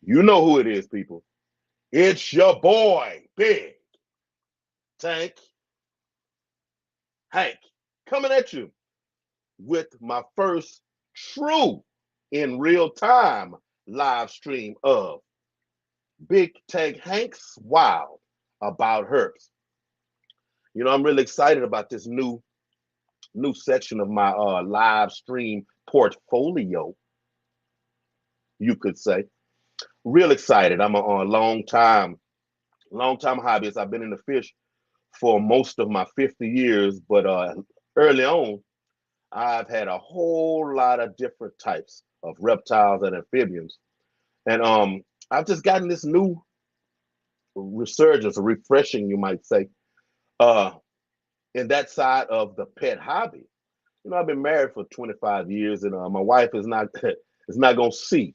You know who it is, people. It's your boy, Big Tank Hank, coming at you with my first true in real time live stream of Big Tank Hank's Wild about Herps. You know, I'm really excited about this new section of my live stream portfolio, you could say. Real excited. I'm a long time hobbyist. I've been in the fish for most of my 50 years, but early on, I've had a whole lot of different types of reptiles and amphibians. And I've just gotten this new resurgence, refreshing, you might say, uh, in that side of the pet hobby. You know, I've been married for 25 years, and my wife is not is not gonna see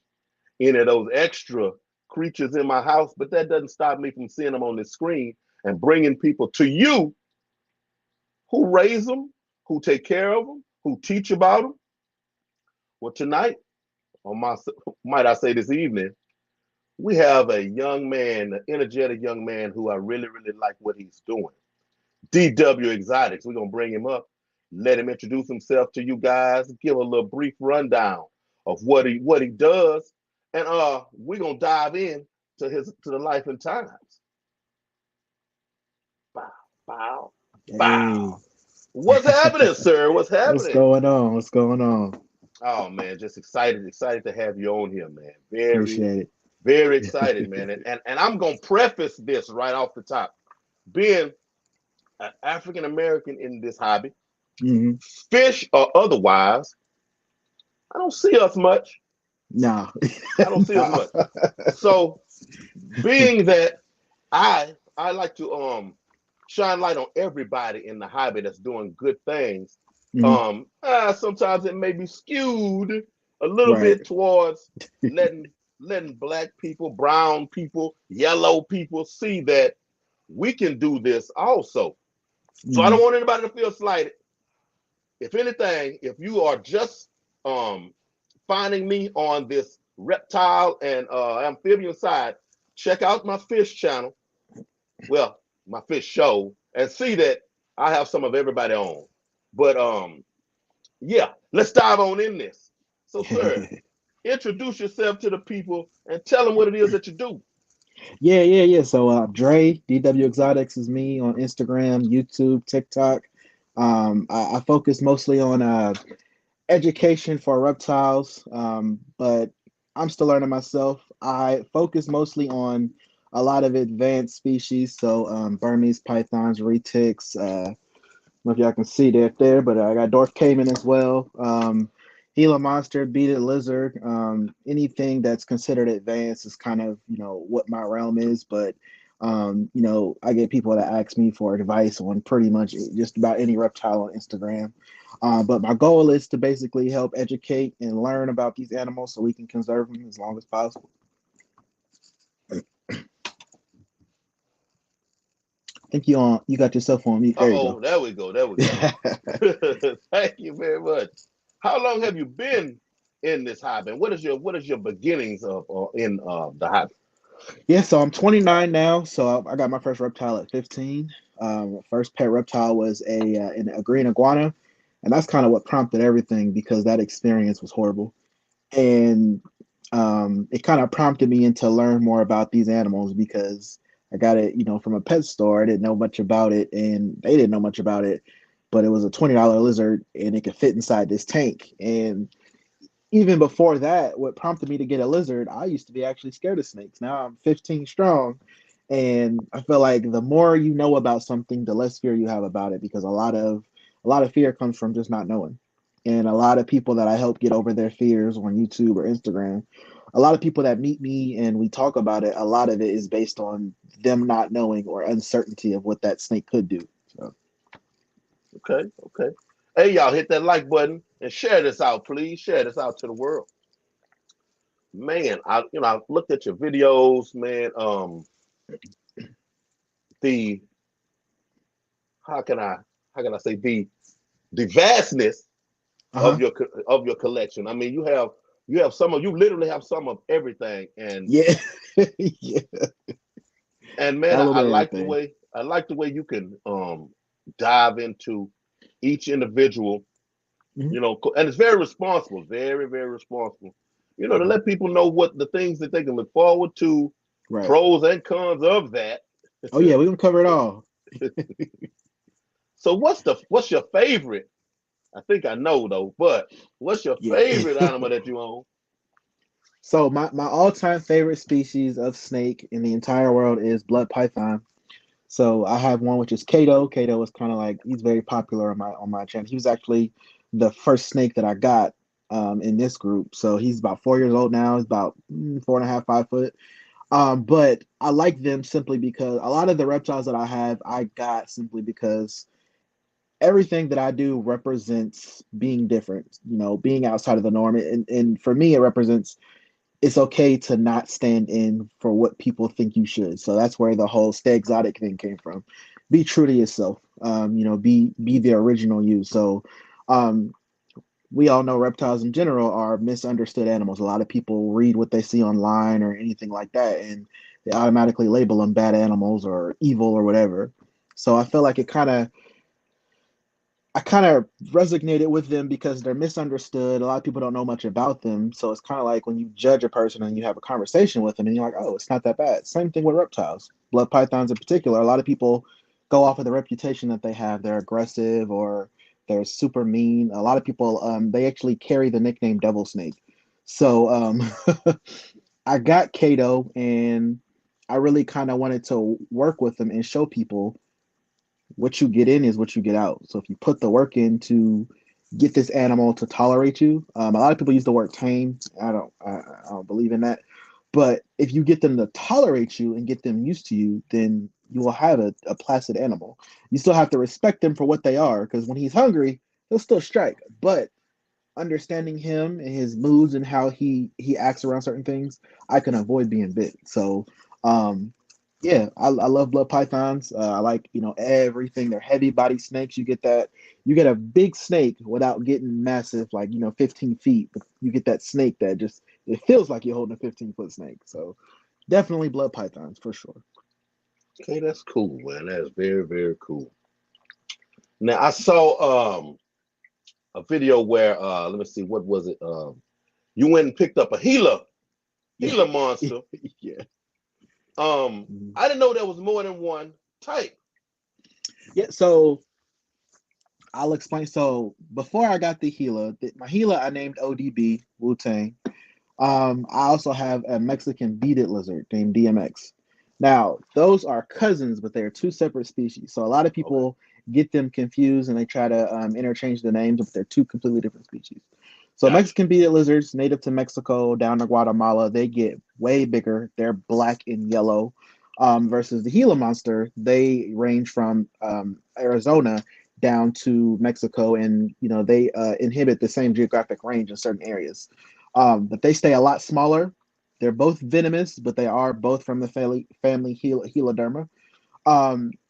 any of those extra creatures in my house, but that doesn't stop me from seeing them on the screen and bringing people to you who raise them, who take care of them, who teach about them. Well, tonight, or might I say this evening, we have a young man, an energetic young man who I really, really like what he's doing. Dwxoticz. We're gonna bring him up, let him introduce himself to you guys, give a little brief rundown of what he does, and we're gonna dive in to the life and times. Bow, bow, Hey, bow. What's happening, sir? What's what's happening? going on? What's going on? Oh man, just excited to have you on here, man. Very, Appreciate very excited, man. it. And I'm gonna preface this right off the top. Being an African American in this hobby, hmm fish or otherwise, I don't see us much. No, I don't see us no. much. So being that I like to shine light on everybody in the hobby that's doing good things. hmm Sometimes it may be skewed a little Right. bit towards letting black people, brown people, yellow people see that we can do this also. So I hmm don't want anybody to feel slighted. If anything, if you are just um, finding me on this reptile and amphibian side, check out my fish channel. Well, my fish show, and see that I have some of everybody on. But yeah, let's dive on in this. So, sir, introduce yourself to the people and tell them what it is that you do. Yeah. So, Dre, DW Exotics is me on Instagram, YouTube, TikTok. I focus mostly on education for reptiles, but I'm still learning myself. I focus mostly on a lot of advanced species, so Burmese pythons, retics, know if y'all can see that there, but I got Dwarf Cayman as well. Gila monster, beaded lizard, anything that's considered advanced is kind of what my realm is. But I get people that ask me for advice on pretty much just about any reptile on Instagram. But my goal is to basically help educate and learn about these animals so we can conserve them as long as possible. I think you got yourself on mute. Uh There you oh, go. there we go, there we go. Thank you very much. How long have you been in this hobby? And what is your beginnings of in the hobby? Yeah, so I'm 29 now. So I got my first reptile at 15. First pet reptile was a green iguana, and that's kind of what prompted everything because that experience was horrible, and it kind of prompted me into learn more about these animals because I got it, from a pet store. I didn't know much about it, and they didn't know much about it, but it was a $20 lizard, and it could fit inside this tank, and even before that, what prompted me to get a lizard, I used to be actually scared of snakes. Now I'm 15 strong. And I feel like the more you know about something, the less fear you have about it because a lot of fear comes from just not knowing. And a lot of people that I help get over their fears on YouTube or Instagram, a lot of people that meet me and we talk about it, a lot of it is based on them not knowing or uncertainty of what that snake could do. So Okay, okay. Hey, y'all, hit that like button and share this out, please. Share this out to the world. Man, I looked at your videos, man. The how can I how can I say the vastness uh-huh. of your collection. I mean, you have you literally have some of everything. And Yeah. Yeah. man, Got a little I bit of like the everything. way you can dive into each individual, Mhm. and it's very responsible, very, very responsible, to Mhm. let people know what the things that they can look forward to, Right. pros and cons of that. Oh yeah, we're gonna cover it all. So what's your favorite? I think I know though, but what's your Yeah. favorite animal that you own? So my all-time favorite species of snake in the entire world is blood python. So I have one which is Kato. Kato is kind of like he's very popular on my channel. He was actually the first snake that I got in this group. So he's about 4 years old now. He's about 4.5, 5 foot. But I like them simply because a lot of the reptiles that I have, I got simply because everything that I do represents being different, being outside of the norm. And for me, it represents it's okay to not stand in for what people think you should. So that's where the whole stay exotic thing came from. Be true to yourself. Be the original you. So um, we all know reptiles in general are misunderstood animals. A lot of people read what they see online or anything like that, and they automatically label them bad animals or evil or whatever. So I feel like I kind of resonated with them because they're misunderstood. A lot of people don't know much about them. So it's kind of like when you judge a person and you have a conversation with them and you're like, oh, it's not that bad. Same thing with reptiles, blood pythons in particular. A lot of people go off of the reputation that they have. They're aggressive or they're super mean. A lot of people, they actually carry the nickname devil snake. So I got Kato and I really kind of wanted to work with them and show people what you get in is what you get out. So if you put the work in to get this animal to tolerate you, a lot of people use the word tame. I don't believe in that. But if you get them to tolerate you and get them used to you, then you will have a placid animal. You still have to respect them for what they are, because when he's hungry, he'll still strike. But understanding him and his moods and how he acts around certain things, I can avoid being bit. So, um, yeah, I love blood pythons. I like everything. They're heavy body snakes. You get a big snake without getting massive, like 15 feet. But you get that snake that just it feels like you're holding a 15-foot snake. So definitely blood pythons for sure. Okay, that's cool, man. That's very, very cool. Now I saw a video where let me see, what was it? You went and picked up a Yeah, Gila monster. yeah. Mhm. I didn't know there was more than one type. Yeah, so I'll explain. So before I got the Gila, my Gila I named ODB Wu Tang. I also have a Mexican beaded lizard named DMX. Now, those are cousins, but they are two separate species. So a lot of Okay. people get them confused and they try to interchange the names, but they're two completely different species. So Gotcha. Mexican beaded lizards, native to Mexico, down to Guatemala, they get way bigger. They're black and yellow. Versus the Gila monster, they range from Arizona down to Mexico, and they inhibit the same geographic range in certain areas. But they stay a lot smaller. They're both venomous, but they are both from the family Heloderma.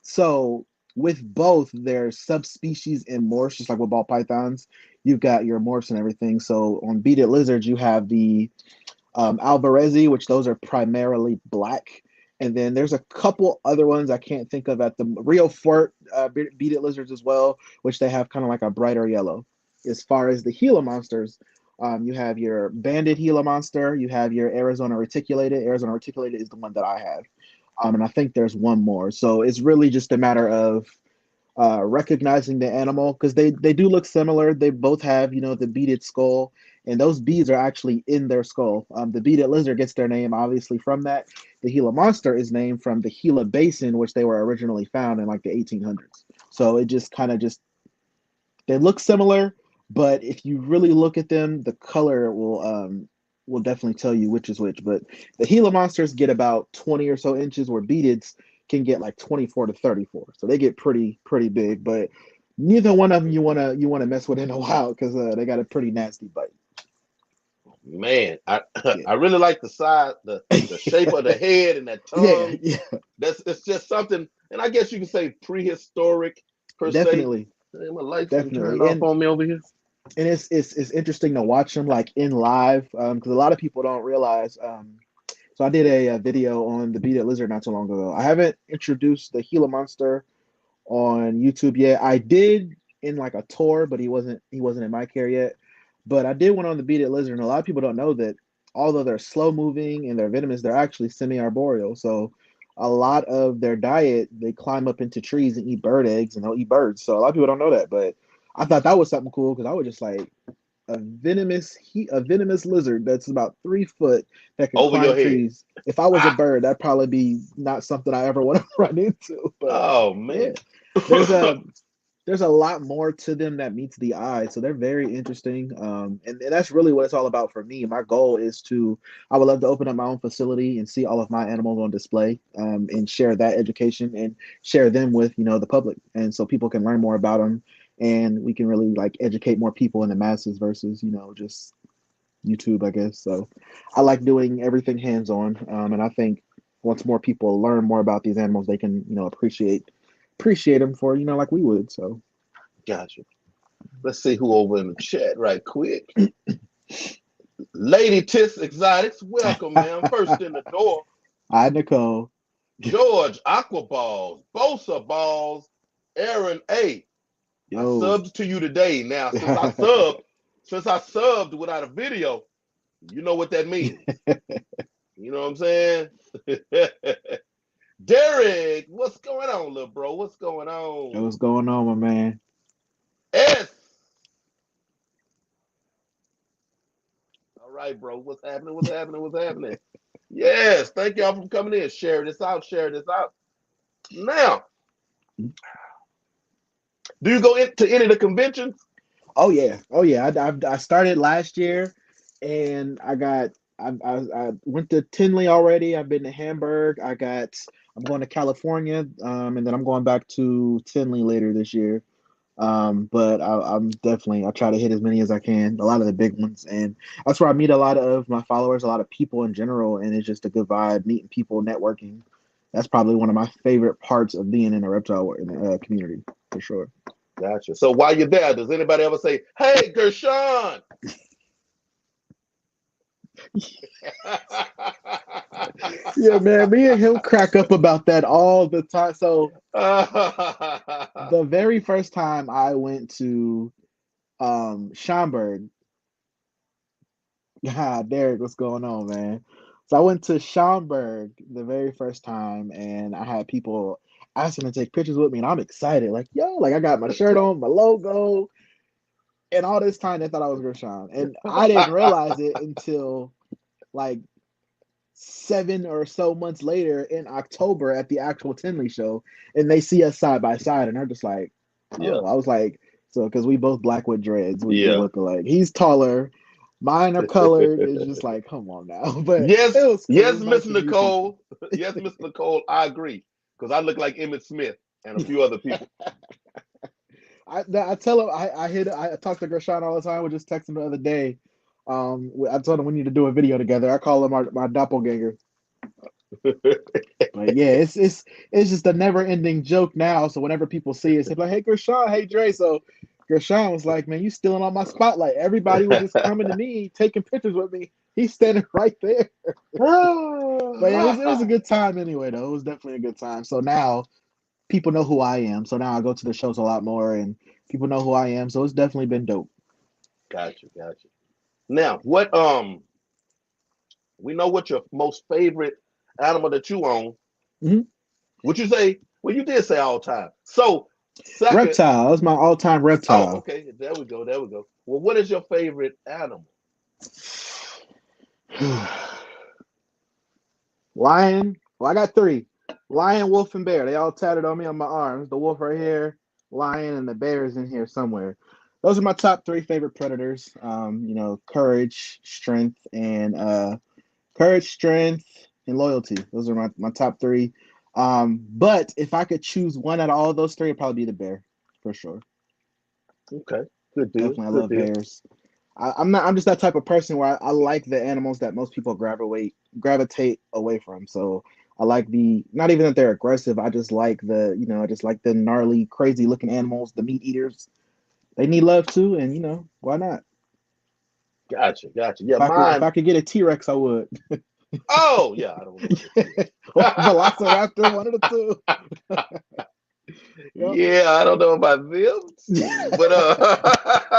So with both, there's subspecies and morphs, just like with ball pythons. You've got your morphs and everything. So on beaded lizards, you have the Alvarezi, which those are primarily black. And then there's a couple other ones I can't think of at the Rio Fort beaded lizards as well, which they have kind of like a brighter yellow. As far as the Gila monsters, you have your banded Gila monster, you have your Arizona reticulated. Arizona reticulated is the one that I have. And I think there's one more. So it's really just a matter of recognizing the animal because they do look similar. They both have the beaded skull, and those beads are actually in their skull. The beaded lizard gets their name obviously from that. The Gila monster is named from the Gila Basin, which they were originally found in like the 1800s. So it just kind of just they look similar, but if you really look at them, the color will definitely tell you which is which. But the Gila monsters get about 20 or so inches, where beadeds can get like 24 to 34. So they get pretty big, but neither one of them you wanna mess with in a while because they got a pretty nasty bite. Man, I Yeah, I really like the size, the shape of the head and that yeah, tongue. yeah, It's just something, and I guess you can say prehistoric per se. definitely, Hey, my lights been turned definitely. off And on me over here. and it's interesting to watch them like in live because a lot of people don't realize. So I did a video on the beaded lizard not too long ago. I haven't introduced the Gila monster on YouTube yet. I did in like a tour, but he wasn't in my care yet. But I did one on the beaded lizard, and a lot of people don't know that although they're slow moving and they're venomous, they're actually semi-arboreal. So a lot of their diet, they climb up into trees and eat bird eggs, and they'll eat birds. So a lot of people don't know that, but I thought that was something cool because I was just like a venomous lizard that's about 3 foot that can Over climb your head. trees. If I was a Ah, bird, that'd probably be not something I ever want to run into. But oh yeah, man. there's a there's a lot more to them that meets the eye, so they're very interesting. And that's really what it's all about for me. My goal is I would love to open up my own facility and see all of my animals on display, and share that education and share them with the public, and so people can learn more about them, and we can really like educate more people in the masses versus just YouTube, I guess. So I like doing everything hands on, and I think once more people learn more about these animals, they can appreciate them for like we would. So Gotcha. Let's see who over in the chat right quick. Lady Tis Exotics, welcome, man. First in the door. hi, Nicole. George Aquaballs, Bosa Balls, Aaron A. I Yo. subbed to you today. Now, since I subbed without a video, you know what that means. You know what I'm saying? Derek, what's going on, little bro? What's going on? What's going on, my man? S. All right, bro. What's happening? What's happening? What's happening? Yes, thank y'all for coming in. Share this out. Share this out. Now, do you go into any of the conventions? Oh yeah, oh yeah. I started last year, and I went to Tinley already. I've been to Hamburg. I'm going to California, and then I'm going back to Tinley later this year. But I'm definitely I try to hit as many as I can, a lot of the big ones, and that's where I meet a lot of my followers, a lot of people in general, and it's just a good vibe, meeting people, networking. That's probably one of my favorite parts of being in a reptile community, for sure. Gotcha. So while you're there, does anybody ever say, "Hey, Gershon"? Yeah, man, me and him crack up about that all the time. So the very first time I went to Schaumburg, God, Derek, what's going on, man? So I went to Schaumburg the very first time, and I had people asking to take pictures with me, and I'm excited, like, yo, like I got my shirt on, my logo, and all this time they thought I was Gershon, and I didn't realize it until like 7 or so months later in October at the actual Tinley show, and they see us side by side, and they're just like, Yeah, "Oh," I was like, "So because we both black with dreads, we yeah. look alike. He's taller, mine are colored. It's just like, come on now." But Yes, it was cool. It yes, was Miss nice to meet people. Nicole. Yes, Miss Nicole. I agree because I look like Emmett Smith and a few other people. I tell him I talk to Gershon all the time. We just texted him the other day. I told him we need to do a video together. I call him my doppelganger. But yeah, it's just a never ending joke now. So whenever people see it, they're like, "Hey Gershon, hey Dre." So Gershon was like, "Man, you stealing all my spotlight. Everybody was just coming to me, taking pictures with me. He's standing right there." But yeah, it was a good time anyway, though. It was definitely a good time. So now people know who I am. So now I go to the shows a lot more, and people know who I am. So it's definitely been dope. Gotcha, gotcha. Now, we know what your most favorite animal that you own. Mhm. Would you say? Well, you did say all time. So, second, Reptile. That's my all-time oh, reptile. okay, there we go, there we go. Well, what is your favorite animal? Lion. Well, I got three: lion, wolf, and bear. They all tatted on me on my arms. The wolf right here, lion, and the bear is in here somewhere. Those are my top three favorite predators. Courage, strength, and loyalty. Those are my top three. But if I could choose one out of all of those three, it'd probably be the bear, for sure. Okay, good deal, Definitely, I good love deal. bears. I'm just that type of person where I like the animals that most people gravitate away from. So I like not even that they're aggressive. I just like the gnarly, crazy looking animals, the meat eaters. They need love too, and why not? Gotcha, gotcha. Yeah, If mine. I could get a T-Rex, I would. Oh, yeah, I don't know about that Or T-Rex. Velociraptor, one of the two. Yep. Yeah, I don't know about them two, but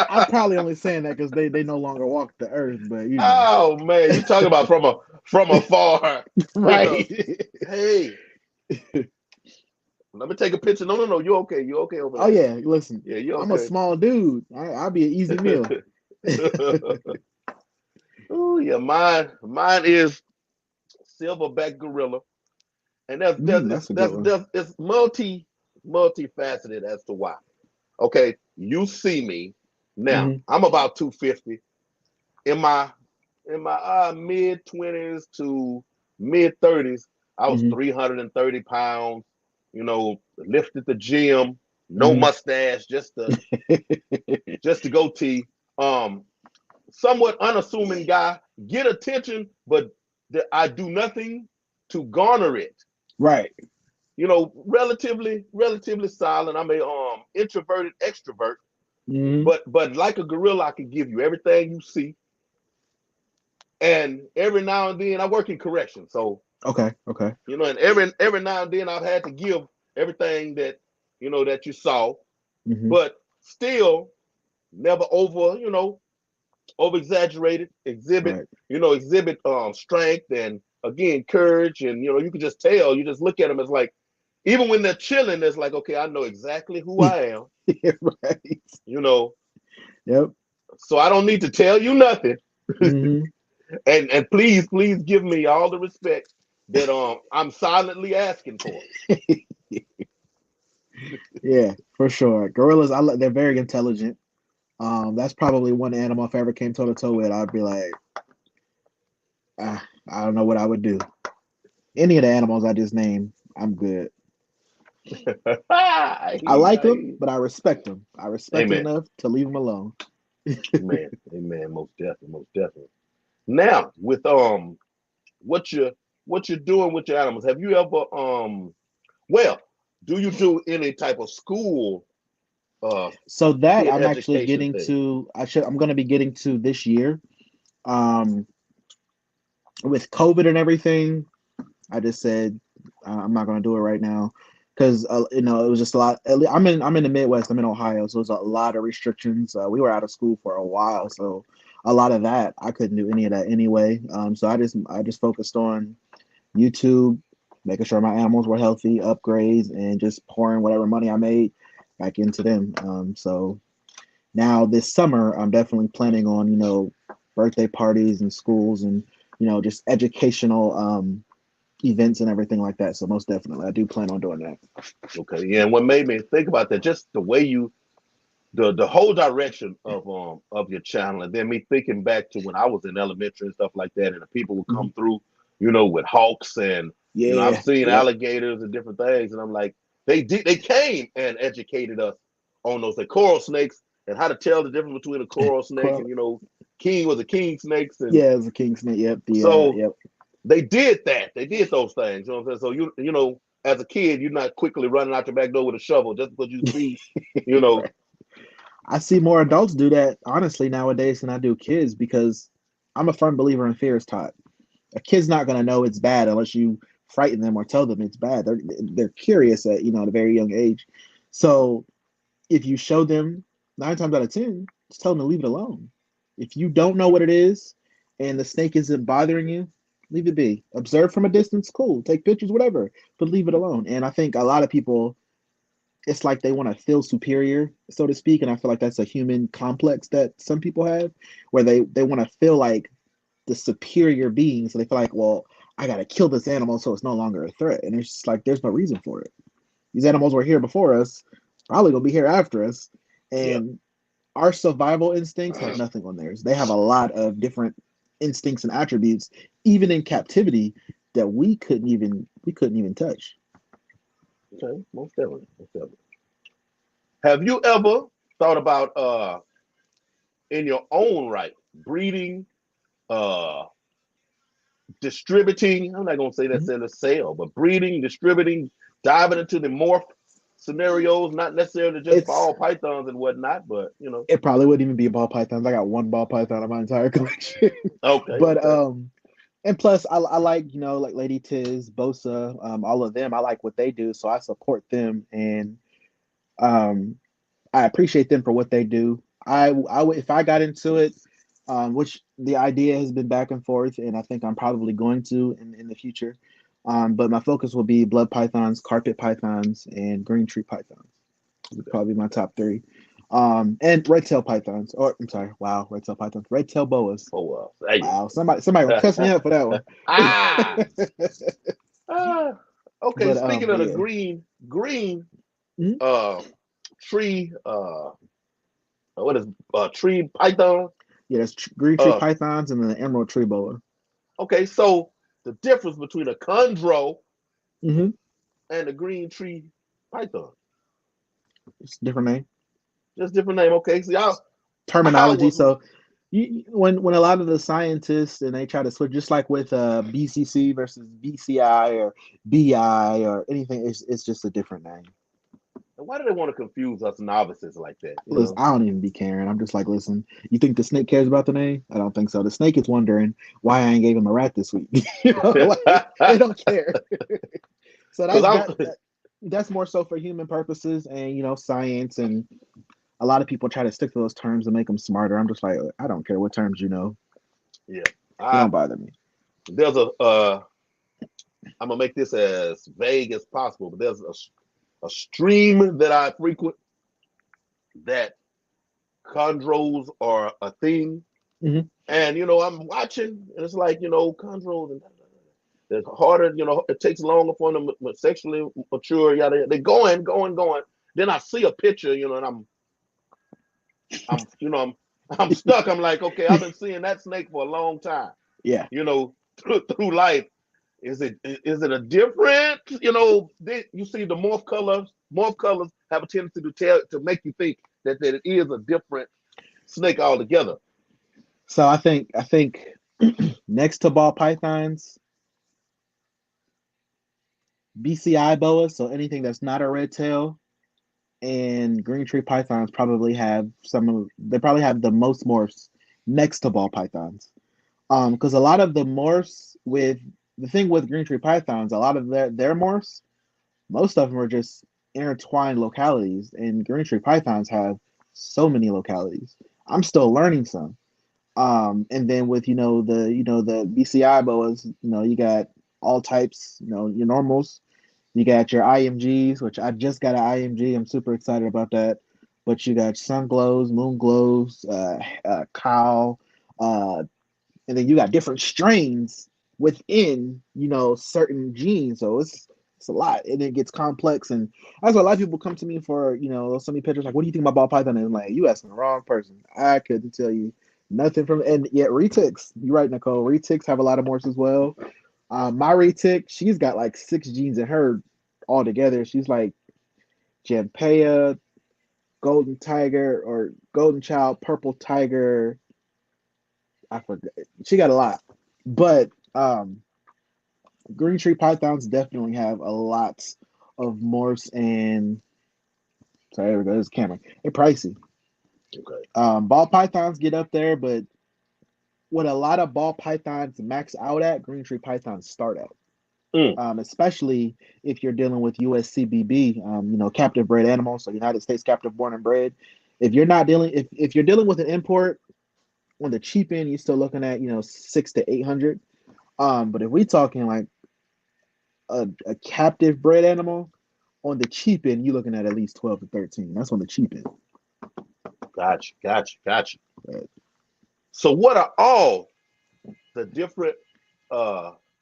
I'm probably only saying that because they no longer walk the earth, but oh man, you talking about from afar, you know. right. Hey, let me take a picture. No, no, no, you okay? You okay over Oh there? yeah, listen, Yeah, you I'm a okay? small dude. I'll be an easy meal. Oh yeah, mine is silverback gorilla, and That's a good one. it's multifaceted as to why. Okay, you see me now. Hmm. I'm about 250 in my mid 20s to mid 30s. I was Hmm. 330 pounds. Lifted the gym, no Hmm. mustache, just the goatee. Um, Somewhat unassuming guy, get attention, but I do nothing to garner it. Right. Relatively silent. I'm a introverted extrovert, Hmm. but like a gorilla, I can give you everything you see, and every now and then I work in correction, so Okay. Okay. and every now and then I've had to give everything that you saw, Hmm. but still never over exaggerated, exhibit, Right. exhibit strength and again courage. And you can just tell, you just look at them as like, even when they're chilling, it's like, okay, I know exactly who I am, Right. you know, Yep. so I don't need to tell you nothing. Hmm. And please give me all the respect that I'm silently asking for. Yeah, for sure. Gorillas, they're very intelligent. That's probably one animal if I ever came toe to toe with, I'd be like, I don't know what I would do. Any of the animals I just named, I'm good. I I hear you, like I hear them, you. but I respect them. I respect them Amen. enough to leave them alone. Amen. Amen. Most definitely. Most definitely. Now, with what you what you're doing with your animals, have you ever well, do you do any type of school So that kid I'm actually education getting thing? to. I'm going to be getting to this year. Um, with COVID and everything, I just said I'm not going to do it right now because it was just a lot. I'm in the Midwest. I'm in Ohio, so there's a lot of restrictions. We were out of school for a while, so a lot of that I couldn't do any of that anyway. So I just focused on YouTube, making sure my animals were healthy, upgrades, and just pouring whatever money I made back into them. So now this summer, I'm definitely planning on birthday parties and schools and just educational events and everything like that. So most definitely, I do plan on doing that. Okay, yeah. And what made me think about that, just the way the whole direction of your channel, and then me thinking back to when I was in elementary and stuff like that, and the people would Mhm. come through, with hawks and I've Yeah. seen Yep. alligators and different things, and I'm like, they came and educated us on those coral snakes and how to tell the difference between a coral snake and king was a king snakes, and Yeah, it was a king snake. Yep. so Yep. they did that. They did those things. You know what I'm saying? So as a kid, you're not quickly running out your back door with a shovel just because you see, you know, Right. I see more adults do that honestly nowadays than I do kids because I'm a firm believer in fear is taught. A kid's not going to know it's bad unless you frighten them or tell them it's bad. They're curious at a very young age. So if you show them 9 times out of 10, just tell them to leave it alone. If you don't know what it is and the snake isn't bothering you, leave it be. Observe from a distance, cool. Take pictures, whatever, but leave it alone. And I think a lot of people, it's like they want to feel superior, so to speak. And I feel like that's a human complex that some people have, where they want to feel like the superior being. So they feel like, well, I got to kill this animal so it's no longer a threat. And it's just like, there's no reason for it. These animals were here before us, probably gonna be here after us, yeah. and our survival instincts have nothing on theirs. They have a lot of different instincts and attributes, even in captivity, that we couldn't even touch. Okay, most definitely, most definitely. Have you ever thought about in your own right breeding, uh distributing? I'm not gonna say that's Mhm. in a sale, but breeding, distributing, diving into the morph scenarios, not necessarily just It's ball pythons and whatnot, but it probably wouldn't even be ball pythons. I got one ball python in my entire collection. Okay, But okay. and plus I like, like Lady Tiz, Bosa, all of them. I like what they do, so I support them, and um I appreciate them for what they do. I would, if I got into it, which the idea has been back and forth, and I think I'm probably going to in the future. But my focus will be blood pythons, carpet pythons, and green tree pythons. Would Okay, probably be my okay. top three. And red tail pythons, or I'm sorry, wow, red tail pythons, red tail boas. Oh well, there you Wow, somebody would cuss me go. out for that one. Ah, ah. Okay, speaking of But the yeah. green Mhm. uh tree what is tree python? Yeah, that's green tree Uh pythons and then the emerald tree boa. okay, so the difference between a chondro Mm-hmm. and a green tree python. It's a different name. Just different name. Okay. See, I Terminology. was So when a lot of the scientists and they try to switch, just like with BCC versus BCI or BI or anything, it's just a different name. why do they want to confuse us novices like that? Listen, I don't even be caring. I'm just like, listen, you think the snake cares about the name? I don't think so. The snake is wondering why I ain't gave him a rat this week. Like they don't care. So Because that's more so for human purposes and science, and a lot of people try to stick to those terms and make them smarter. I'm just like, I don't care what terms you know. yeah, It I don't bother me. there's I'm gonna make this as vague as possible, but there's a stream that I frequent that chondros are a thing, Hmm. and I'm watching, and it's like chondros and it's harder, it takes longer for them to sexually mature. Yada, they're going. Then I see a picture, and I'm you know I'm stuck. I'm like, okay, I've been seeing that snake for a long time. Yeah. Through life, is it a different? You see the morph colors. Morph colors have a tendency to make you think that it is a different snake altogether. So I think next to ball pythons, BCI boas, so anything that's not a red tail, and green tree pythons probably have they probably have the most morphs next to ball pythons. Because a lot of the morphs with the thing with green tree pythons, a lot of their morphs, most of them are just intertwined localities, and green tree pythons have so many localities. I'm still learning some. And then with the BCI boas, you got all types, your normals, you got your IMGs, which I just got an IMG. I'm super excited about that. But you got sun glows, moon glows, cow, uh, and then you got different strains within certain genes. So it's a lot, and it gets complex. And that's why a lot of people come to me for so many pictures like, what do you think about ball python? And I'm like, you asking the wrong person. I couldn't tell you nothing from. And yet retics, you're right, Nicole. Retics have a lot of morphs as well. My retic, she's got like 6 genes in her altogether. She's like Jampea, golden tiger, or golden child, purple tiger. I forgot. She got a lot, but green tree pythons definitely have a lot of morphs. And sorry, there we go. There's a camera. They're pricey. Okay. Ball pythons get up there, but what a lot of ball pythons max out at, green tree pythons start at. Mm, Especially if you're dealing with USCBB, captive bred animals, so United States captive born and bred. If you're not dealing, if you're dealing with an import on the cheap end, you're still looking at 6 to 800. But if we talking like a captive bred animal on the cheap end, you're looking at least 12 to 13. That's on the cheap end. gotcha. Right. So, what are all the different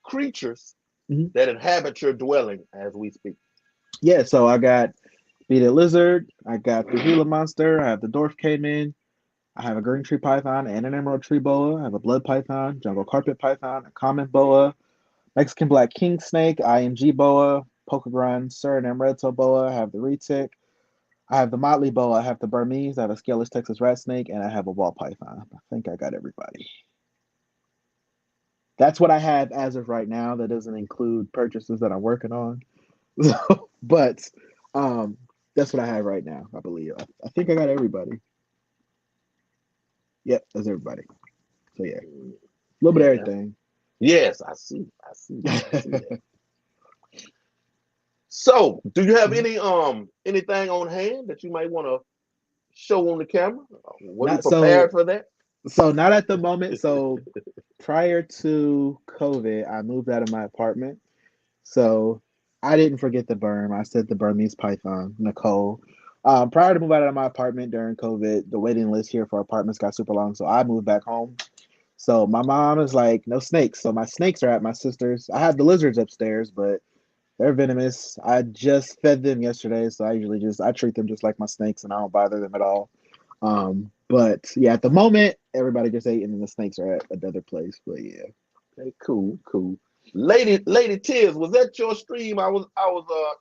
creatures Mhm. that inhabit your dwelling as we speak? Yeah, so I got beaded lizard, I got the Gila monster, I have the dwarf caiman, I have a green tree python and an emerald tree boa, I have a blood python, jungle carpet python, a common boa, Mexican black king snake, IMG boa, Pokegron, Suriname red tail boa, I have the retic, I have the motley boa, I have the Burmese, I have a scaleless Texas rat snake, and I have a ball python. I think I got everybody. That's what I have as of right now. That doesn't include purchases that I'm working on. So, but That's what I have right now, I believe. I think I got everybody. Yep, that's everybody. So yeah, a little bit of Yeah. everything. Yes, I see. I see that. I see that. So, do you have anything on hand that you might want to show on the camera? Were you Not prepared so for that? so not at the moment. So prior to COVID, I moved out of my apartment. So I didn't forget the Burm. I said the Burmese python, Nicole. Prior to moving out of my apartment during COVID, the waiting list here for apartments got super long. So I moved back home. So my mom is like, no snakes. So my snakes are at my sister's. I have the lizards upstairs, but they're venomous. I just fed them yesterday, so I usually just I treat them just like my snakes, and I don't bother them at all. But yeah, at the moment, everybody just ate, and then the snakes are at another place. But yeah, Okay, cool, cool. Lady Tiz, was that your stream? I was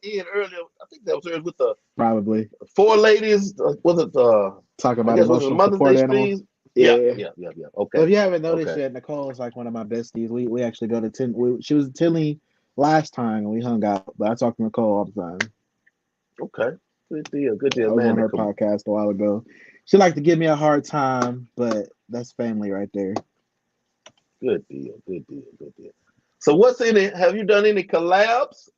in earlier. I think that was hers with the probably four ladies. Was it talk I about guess was it the emotional Mother's support Day animals. stream? Yeah, Yeah. yeah, yeah, yeah. Well, Okay, if you haven't noticed okay, yet, Nicole is like one of my besties. We actually go to she was in Tinley last time and we hung out, but I talk to Nicole all the time. okay. Good deal, I was man. on her podcast a while ago. She liked to give me a hard time, but that's family right there. Good deal, good deal, good deal. So what's in it? Have you done any collabs?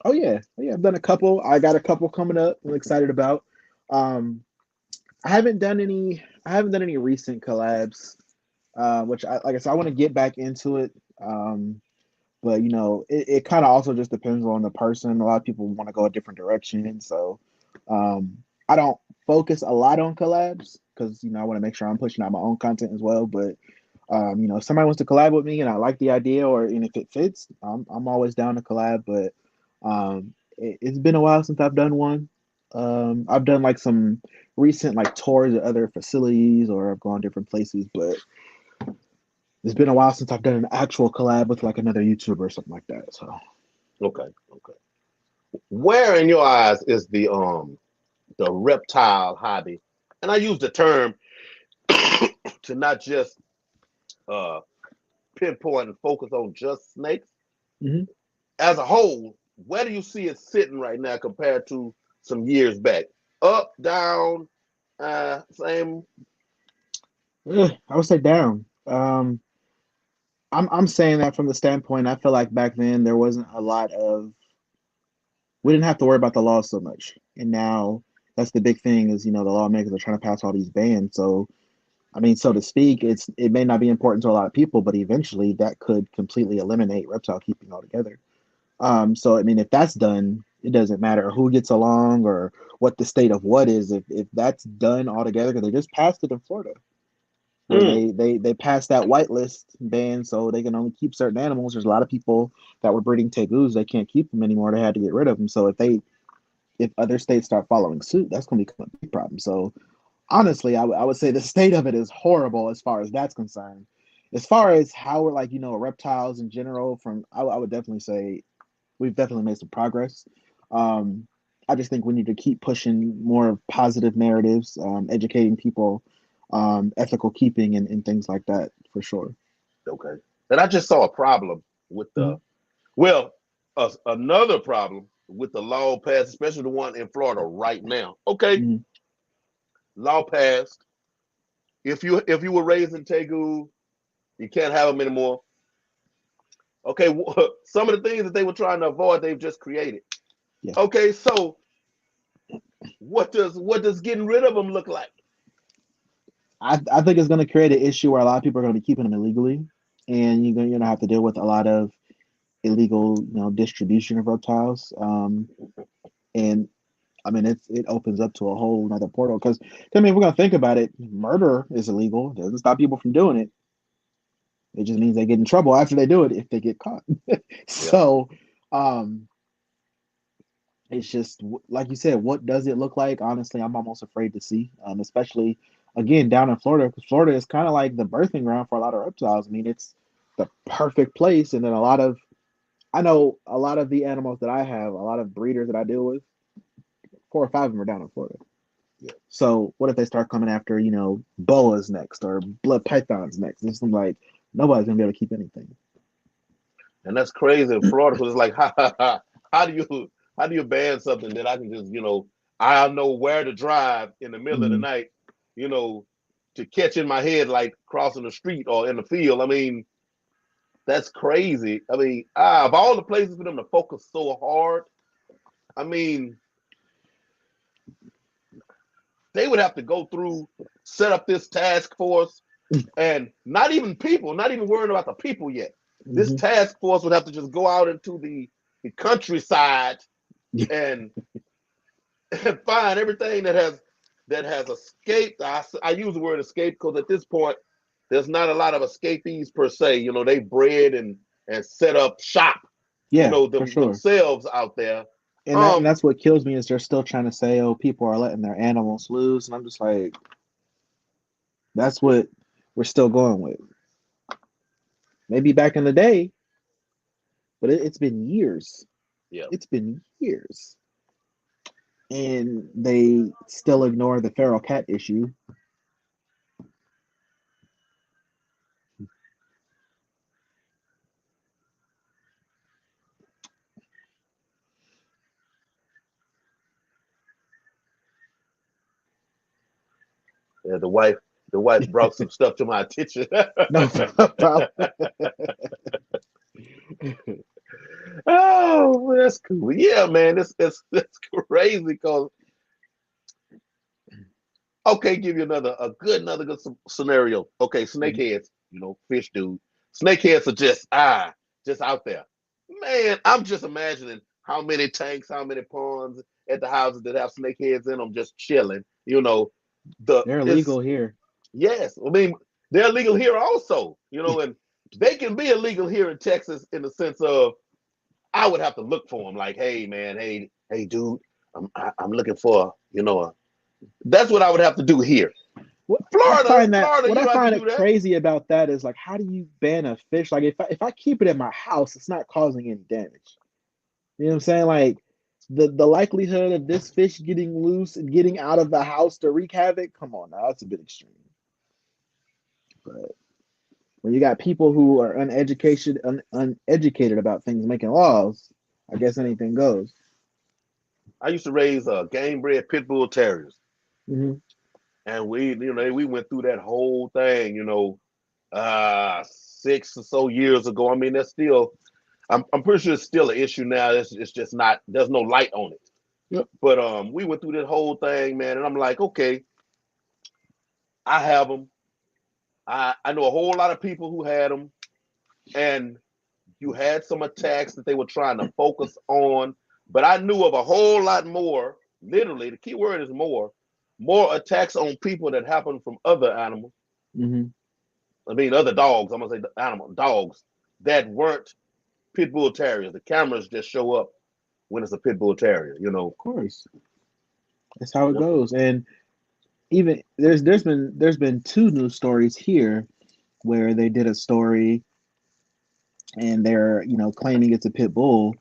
Oh yeah, I've done a couple. I got a couple coming up. I'm excited about. Um, I haven't done any. I haven't done any recent collabs, which I like I said I want to get back into it. But it kind of also just depends on the person. A lot of people want to go a different direction, so I don't focus a lot on collabs because I want to make sure I'm pushing out my own content as well. But if somebody wants to collab with me and I like the idea and if it fits, I'm always down to collab. But it's been a while since I've done one. I've done like some recent like tours at other facilities or I've gone different places, but it's been a while since I've done an actual collab with like another YouTuber or something like that. So Okay, okay. Where in your eyes is the reptile hobby? And I use the term to not just uh pinpoint and focus on just snakes. mhm. As a whole, where do you see it sitting right now compared to some years back? Up, down, same. I would say down. I'm saying that from the standpoint I feel like back then there wasn't a lot of we didn't have to worry about the law so much, and now that's the big thing is the lawmakers are trying to pass all these bans. So I mean, so to speak, it may not be important to a lot of people, but eventually that could completely eliminate reptile keeping altogether. So I mean, if that's done, it doesn't matter who gets along or what the state of what is. If that's done altogether, because they just passed it in Florida, where Mm, they passed that whitelist ban, so they can only keep certain animals. There's a lot of people that were breeding tegus, they can't keep them anymore. They had to get rid of them. So if other states start following suit, that's going to become a big problem. So honestly, I would say the state of it is horrible as far as that's concerned. As far as how we're like, reptiles in general, I would definitely say we've definitely made some progress. Um, I just think we need to keep pushing more positive narratives, educating people, ethical keeping, and things like that for sure. okay. And I just saw a problem with Mhm. well, another problem with the law passed, especially the one in Florida right now. Okay, Mhm. law passed. If you were raising tegu, you can't have them anymore. Okay, some of the things that they were trying to avoid, they've just created. Yeah, Okay, so what does getting rid of them look like? I think it's going to create an issue where a lot of people are going to be keeping them illegally, and you're going to have to deal with a lot of illegal, distribution of reptiles. And I mean, it opens up to a whole another portal because I mean, if we're gonna think about it, murder is illegal. It doesn't stop people from doing it. It just means they get in trouble after they do it if they get caught. Yeah. So, um, it's just like you said. What does it look like? Honestly, I'm almost afraid to see. Especially again down in Florida, because Florida is kind of like the birthing ground for a lot of reptiles. I mean, it's the perfect place, and then I know a lot of the animals that I have, a lot of breeders that I deal with, 4 or 5 of them are down in Florida. Yeah. So what if they start coming after, boas next or blood pythons next? It's like nobody's gonna be able to keep anything. And that's crazy in Florida because it's like, how do you ban something that I can just I'll know where to drive in the middle of the Mm-hmm. night, you know, to catch in my head like crossing the street or in the field. I mean, that's crazy. I mean, of all the places for them to focus so hard, I mean, they would have to go through, set up this task force, and not even people, not even worrying about the people yet. This Mm-hmm. task force would have to just go out into the countryside and, and find everything that has escaped. I use the word escape because at this point, there's not a lot of escapees per se. You know, they bred and set up shop, you Yeah, know, for sure. themselves out there. And that's what kills me is they're still trying to say, oh, people are letting their animals loose, and I'm just like, that's what we're still going with. Maybe back in the day, but it's been years. Yeah. It's been years, and they still ignore the feral cat issue. Yeah, the wife brought some stuff to my attention. No problem. Oh, that's cool. Yeah, man, that's crazy. Cause okay, give you another good scenario. Okay, snakeheads, you know, fish dude. Snakeheads are just out there. Man, I'm just imagining how many tanks, how many ponds at the houses that have snakeheads in them, just chilling. You know, the They're it's illegal here. yes. I mean, they're legal here also. You know, and they can be illegal here in Texas in the sense of I would have to look for them. Like, hey, man, hey, dude, I'm looking for, you know, that's what I would have to do here. What I Florida, find that Florida, what you I don't have to find do it that. crazy about that is like, how do you ban a fish? Like, if I keep it in my house, it's not causing any damage. You know what I'm saying? Like, the likelihood of this fish getting loose and getting out of the house to wreak havoc, come on now, that's a bit extreme. But when you got people who are uneducated about things making laws, I guess anything goes. I used to raise game bred pit bull terriers, Hmm. and we went through that whole thing, 6 or so years ago. I mean, that's still, I'm pretty sure it's still an issue now. It's just not, there's no light on it. Yep. But we went through that whole thing, man, and I'm like, okay, I have them. I know a whole lot of people who had them, and you had some attacks that they were trying to focus on, but I knew of a whole lot more. Literally, the key word is more attacks on people that happen from other animals. Hmm. I mean, other dogs. I'm gonna say animal dogs that weren't pit bull terriers. The cameras just show up when it's a pit bull terrier. Of course, that's how it Yep. goes. And even there's been two news stories here where they did a story and they're claiming it's a pit bull,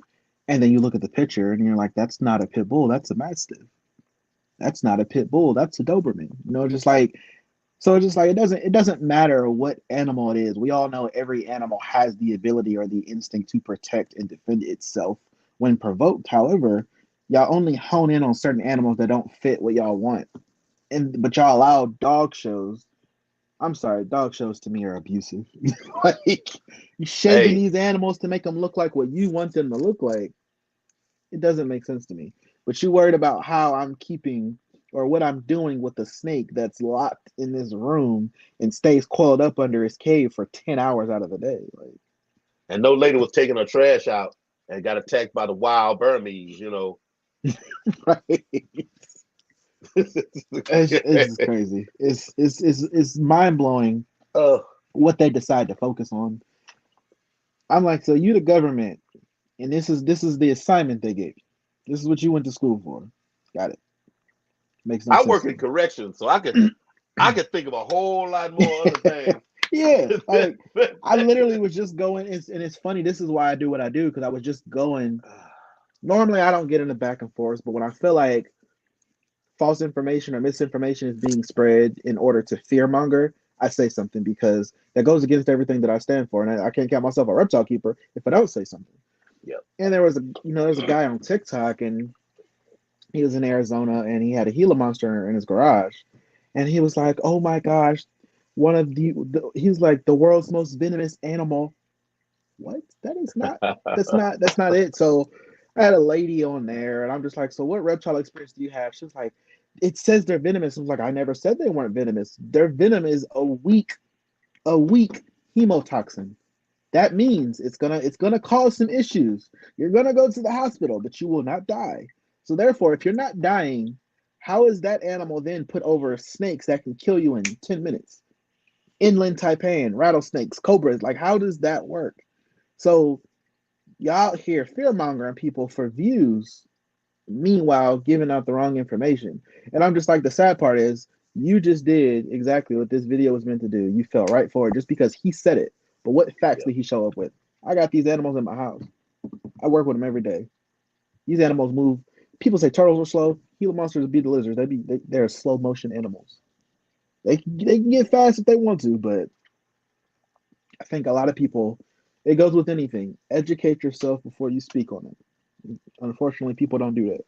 and then you look at the picture and you're like, that's not a pit bull, that's a mastiff. That's not a pit bull, that's a Doberman. Just like, so it's just like it doesn't matter what animal it is. We all know every animal has the ability or the instinct to protect and defend itself when provoked. However, y'all only hone in on certain animals that don't fit what y'all want, but y'all allow dog shows. I'm sorry, dog shows to me are abusive. Like, you shaving Hey, these animals to make them look like what you want them to look like. It doesn't make sense to me. But you worried about how I'm keeping or what I'm doing with the snake that's locked in this room and stays coiled up under his cave for 10 hours out of the day. Like, and no lady was taking her trash out and got attacked by the wild Burmese. right? It's just crazy. It's mind blowing uh, what they decide to focus on. I'm like, so you the government, and this is the assignment they gave you. This is what you went to school for. Got it. Makes no I sense work to in corrections, so I could think of a whole lot me. more other things. Yeah, like I literally was just going, and it's funny. This is why I do what I do because I was just going. Normally, I don't get into back and forth, but when I feel like false information or misinformation is being spread in order to fearmonger, I say something because that goes against everything that I stand for, and I can't count myself a reptile keeper if I don't say something. Yep. And there was a guy on TikTok, and He was in Arizona and he had a Gila monster in his garage, and he was like, "Oh my gosh, one of he's like the world's most venomous animal." What? That is not. That's not it. So I had a lady on there, and I'm just like, "So what reptile experience do you have?" She was like, "It says they're venomous." I was like, "I never said they weren't venomous. Their venom is a weak hemotoxin. That means it's gonna cause some issues. You're gonna go to the hospital, but you will not die. So therefore, if you're not dying, how is that animal then put over snakes that can kill you in 10 minutes? Inland taipan, rattlesnakes, cobras, like how does that work? So y'all out here fear mongering people for views, meanwhile giving out the wrong information. And I'm just like, the sad part is you just did exactly what this video was meant to do. You fell right for it just because he said it. But what facts Yeah. did he show up with? I got these animals in my house. I work with them every day. These animals move. People say turtles are slow. Gila monsters be the lizards. They're slow motion animals. They can get fast if they want to, but I think a lot of people, it goes with anything. Educate yourself before you speak on it. Unfortunately, people don't do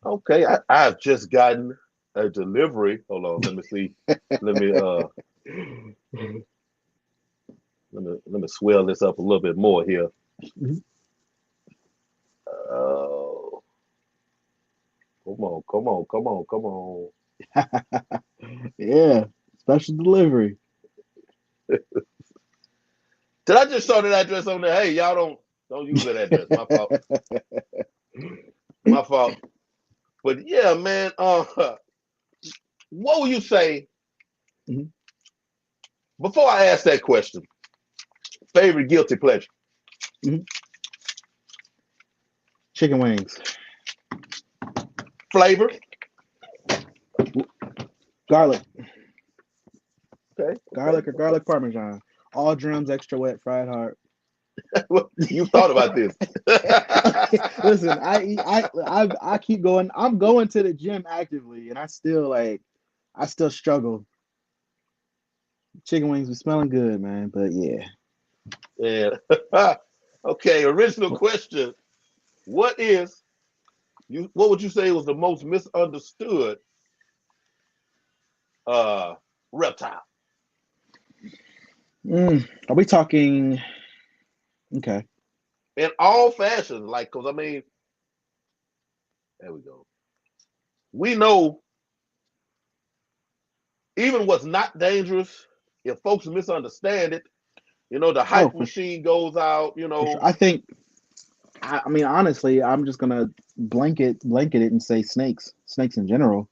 Okay, I've just gotten a delivery. Hold on, let me see. Let me that. let me swell this up a little bit more here. Oh, come on, come on, come on, come on. Yeah, special delivery. Did I just show that address on there? Hey, y'all don't use that address. My fault. My fault. But yeah, man. What would you say Mhm. before I ask that question? Favorite guilty pleasure? Mhm. Chicken wings, Flavor? garlic, Okay, okay, garlic or okay. garlic parmesan, all drums, extra wet, fried hard. You thought about this. Okay, listen, I keep going. I'm going to the gym actively, and I still struggle. Chicken wings be smelling good, man. But yeah, Yeah. Okay, original question. What is what would you say was the most misunderstood uh reptile? are we talking? Okay. In all fashions, like, cause I mean, there we go. We know even what's not dangerous, if folks misunderstand it, the Oh, hype machine goes out, for sure. I think. I mean, honestly, I'm just gonna blanket it and say snakes in general.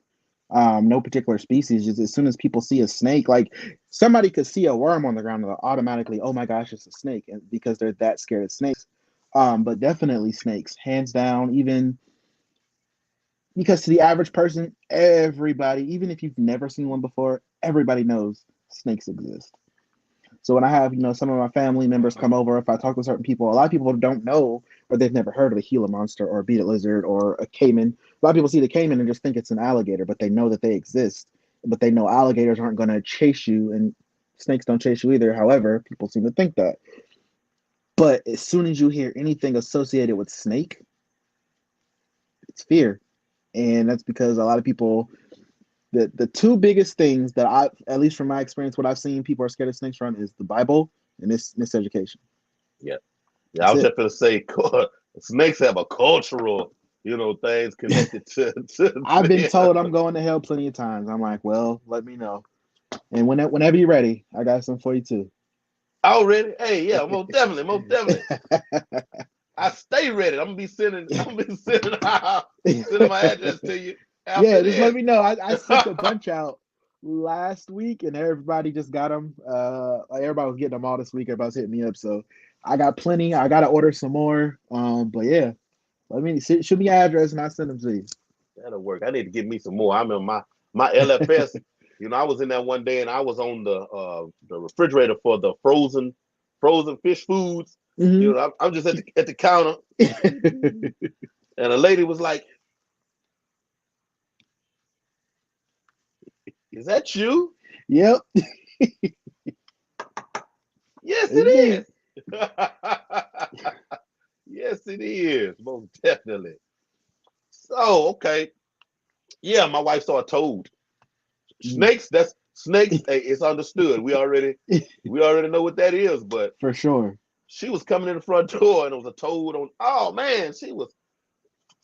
No particular species. Just as soon as people see a snake, like somebody could see a worm on the ground, and they'll automatically, oh my gosh, it's a snake, and because they're that scared of snakes. But definitely snakes, hands down. Even because to the average person, everybody, even if you've never seen one before, everybody knows snakes exist. So when I have, some of my family members come over, if I talk to certain people, a lot of people don't know or they've never heard of a Gila monster or a beaded lizard or a caiman. A lot of people see the caiman and just think it's an alligator, but they know that they exist. But they know alligators aren't going to chase you, and snakes don't chase you either. However, people seem to think that. But as soon as you hear anything associated with snake, it's fear, and that's because a lot of people. The two biggest things that at least from my experience, what I've seen people are scared of snakes from is the Bible and miseducation. Yeah. Yeah, I That's was it. just gonna say snakes have a cultural, things connected to I've been told I'm them. going to hell plenty of times. I'm like, well, let me know. And whenever you're ready, I got some for you too. Already? Hey, yeah, most definitely, most definitely. I stay ready. I'm gonna be sending my address to you after Yeah, just let this. me know. I sent a bunch out last week, and everybody just got them. Everybody was getting them all this week. Everybody's hitting me up, so I got plenty. I gotta order some more. But yeah, let me shoot me your address, and I send them to That'll work. I need to get me some more. I'm in my LFS. I was in there one day and I was on the refrigerator for the frozen fish foods. you. I'm just at the counter, Hmm. and a lady was like, "Is that you?" Yep, Yes, it's me. it is. Yes, it is. Most definitely. Oh, okay. Yeah, my wife saw a toad. Mm. Snakes, that's snakes. Hey, it's understood. We already know what that is. But For sure. she was coming in the front door and it was a toad on. Oh man, she was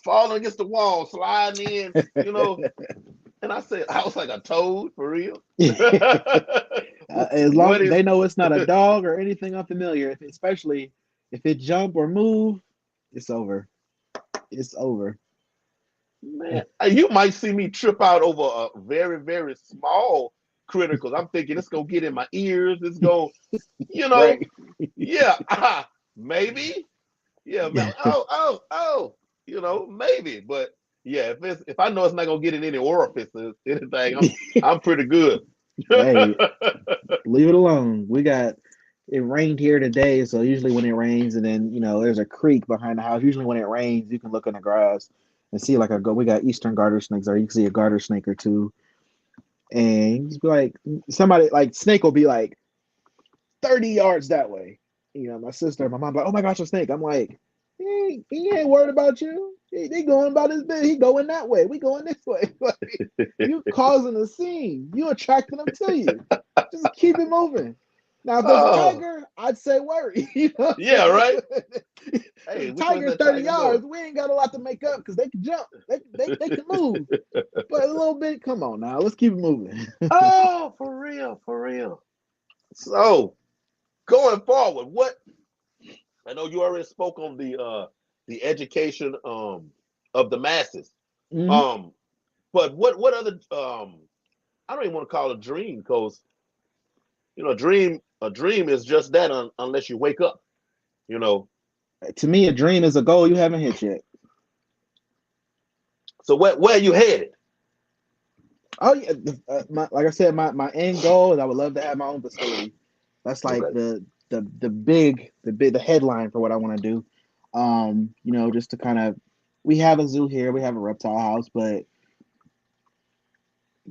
falling against the wall, sliding in. You know, and I was like, a toad for real? As What long is they know it's not a dog or anything unfamiliar, especially if it jump or move, it's over. It's over. man? You might see me trip out over a very, very small critter because I'm thinking it's gonna get in my ears. It's gonna, you know, Right. yeah, maybe, yeah, maybe, but yeah, if I know it's not gonna get in any orifices, anything, I'm pretty good. Hey, leave it alone. It rained here today, so usually when it rains and then, there's a creek behind the house. Usually when it rains, you can look in the grass and see like we got eastern garter snakes there. You can see a garter snake or two. And you just be like somebody like snake will be like 30 yards that way. My sister, my mom like, oh my gosh, a snake. I'm like, he ain't worried about you. He going about his business. He going that way. We going this way. Like, you causing a scene. You attracting them to you. Just keep it moving. Now, if there's a Oh, tiger, I'd say worry. You know what yeah, I'm right. saying? Hey, The which one's tiger that 30 tiger yards, doing? we ain't got a lot to make up because they can jump. They can move. But a little bit, come on now. Let's keep it moving. Oh, for real, for real. So going forward, what I know you already spoke on the education of the masses. Mhm. Um, but what other I don't even want to call it a dream because a dream is just that unless you wake up. You know. To me, a dream is a goal you haven't hit yet. So where are you headed? Oh yeah, like I said, my end goal is I would love to have my own facility. That's like Okay. the headline for what I want to do. Just to kind of, we have a zoo here, we have a reptile house, but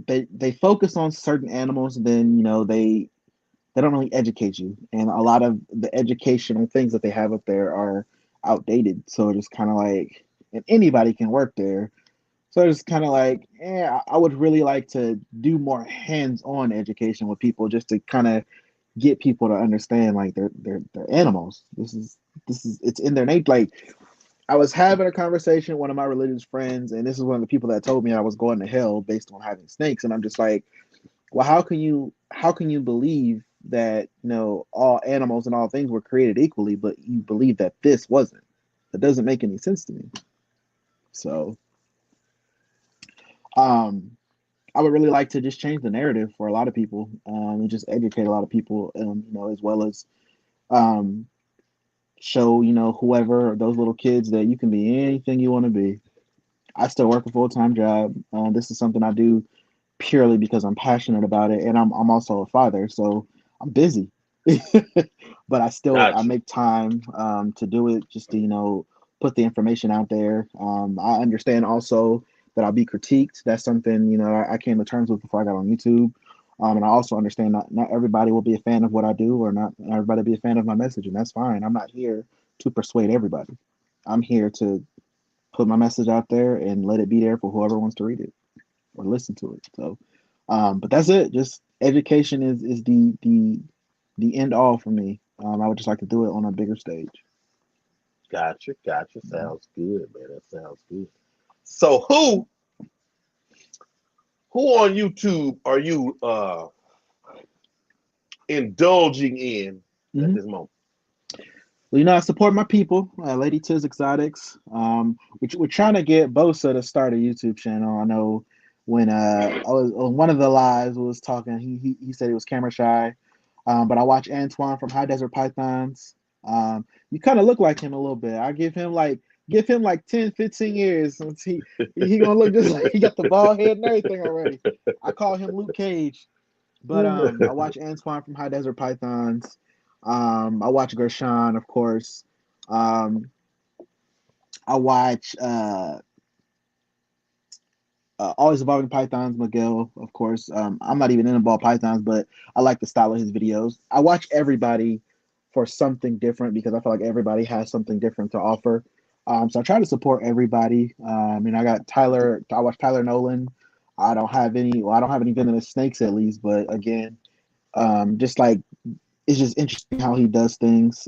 they focus on certain animals, and then they don't really educate you, and a lot of the educational things that they have up there are outdated. So it's kind of like, and anybody can work there. So it's kind of like, yeah, I would really like to do more hands-on education with people, just to kind of get people to understand like they're animals. This is it's in their nature. Like, I was having a conversation with one of my religious friends, and this is one of the people that told me I was going to hell based on having snakes, and I'm just like, well, how can you believe that all animals and all things were created equally, but you believe that this wasn't? That doesn't make any sense to me. So, um, I would really like to just change the narrative for a lot of people, and just educate a lot of people, as well as um, show whoever those little kids that you can be anything you want to be. I still work a full time job. This is something I do purely because I'm passionate about it, and I'm also a father, so I'm busy. But I Gotcha. make time to do it, just to put the information out there. I understand also that I'll be critiqued. That's something I came to terms with before I got on YouTube. And I also understand not everybody will be a fan of what I do, or not everybody will be a fan of my message, and that's fine. I'm not here to persuade everybody. I'm here to put my message out there and let it be there for whoever wants to read it or listen to it. So, but that's it. Just education is the end all for me. I would just like to do it on a bigger stage. Gotcha. Gotcha. Sounds good, man. That sounds good. So who on YouTube are you indulging in at Mm-hmm. this moment? Well, I support my people, Lady Tiz Exotics. We're trying to get Bosa to start a YouTube channel. I know when I was on one of the lives was talking, he said he was camera shy. But I watch Antoine from High Desert Pythons. You kind of look like him a little bit. I give him like 10, 15 years since he gonna look just like he got the bald head and everything already. I call him Luke Cage. But I watch Antoine from High Desert Pythons. I watch Gershon, of course. Um, I watch Always Evolving Pythons, Miguel, of course. I'm not even in the ball pythons, but I like the style of his videos. I watch everybody for something different because I feel like everybody has something different to offer. So I try to support everybody. I mean, I got Tyler. I watch Tyler Nolan. I don't have any. Well, I don't have any venomous snakes at least. But again, just like it's just interesting how he does things.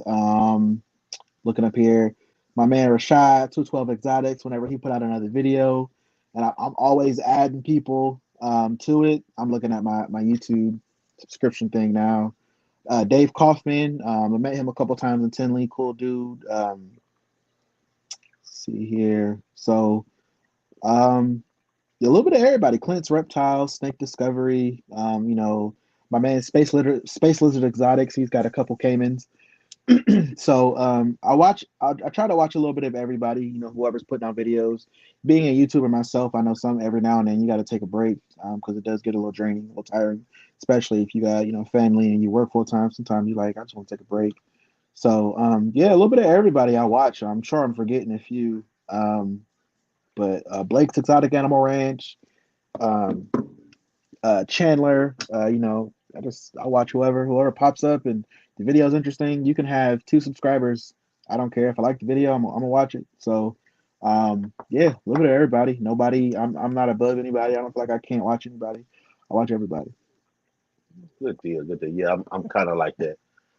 Looking up here, my man Rashad 212 Exotics. Whenever he put out another video, and I'm always adding people to it. I'm looking at my YouTube subscription thing now. Dave Kaufman. I met him a couple times in Tinley. Cool dude. See here. So, a little bit of everybody. Clint's Reptiles, Snake Discovery. My man Space Lizard Exotics. He's got a couple Caimans. So I try to watch a little bit of everybody, whoever's putting out videos. Being a YouTuber myself, I know some every now and then you got to take a break because it does get a little draining, a little tiring, especially if you got, family and you work full time. Sometimes you like, I just want to take a break. So yeah, a little bit of everybody I watch. I'm sure I'm forgetting a few. But Blake's Exotic Animal Ranch, um, Chandler, I watch whoever pops up and the video is interesting. You can have 2 subscribers. I don't care if I like the video. I'm gonna watch it. So, yeah, a little bit of everybody. Nobody. I'm not above anybody. I don't feel like I can't watch anybody. I watch everybody. Good deal, good deal. Yeah, I'm kind of like that.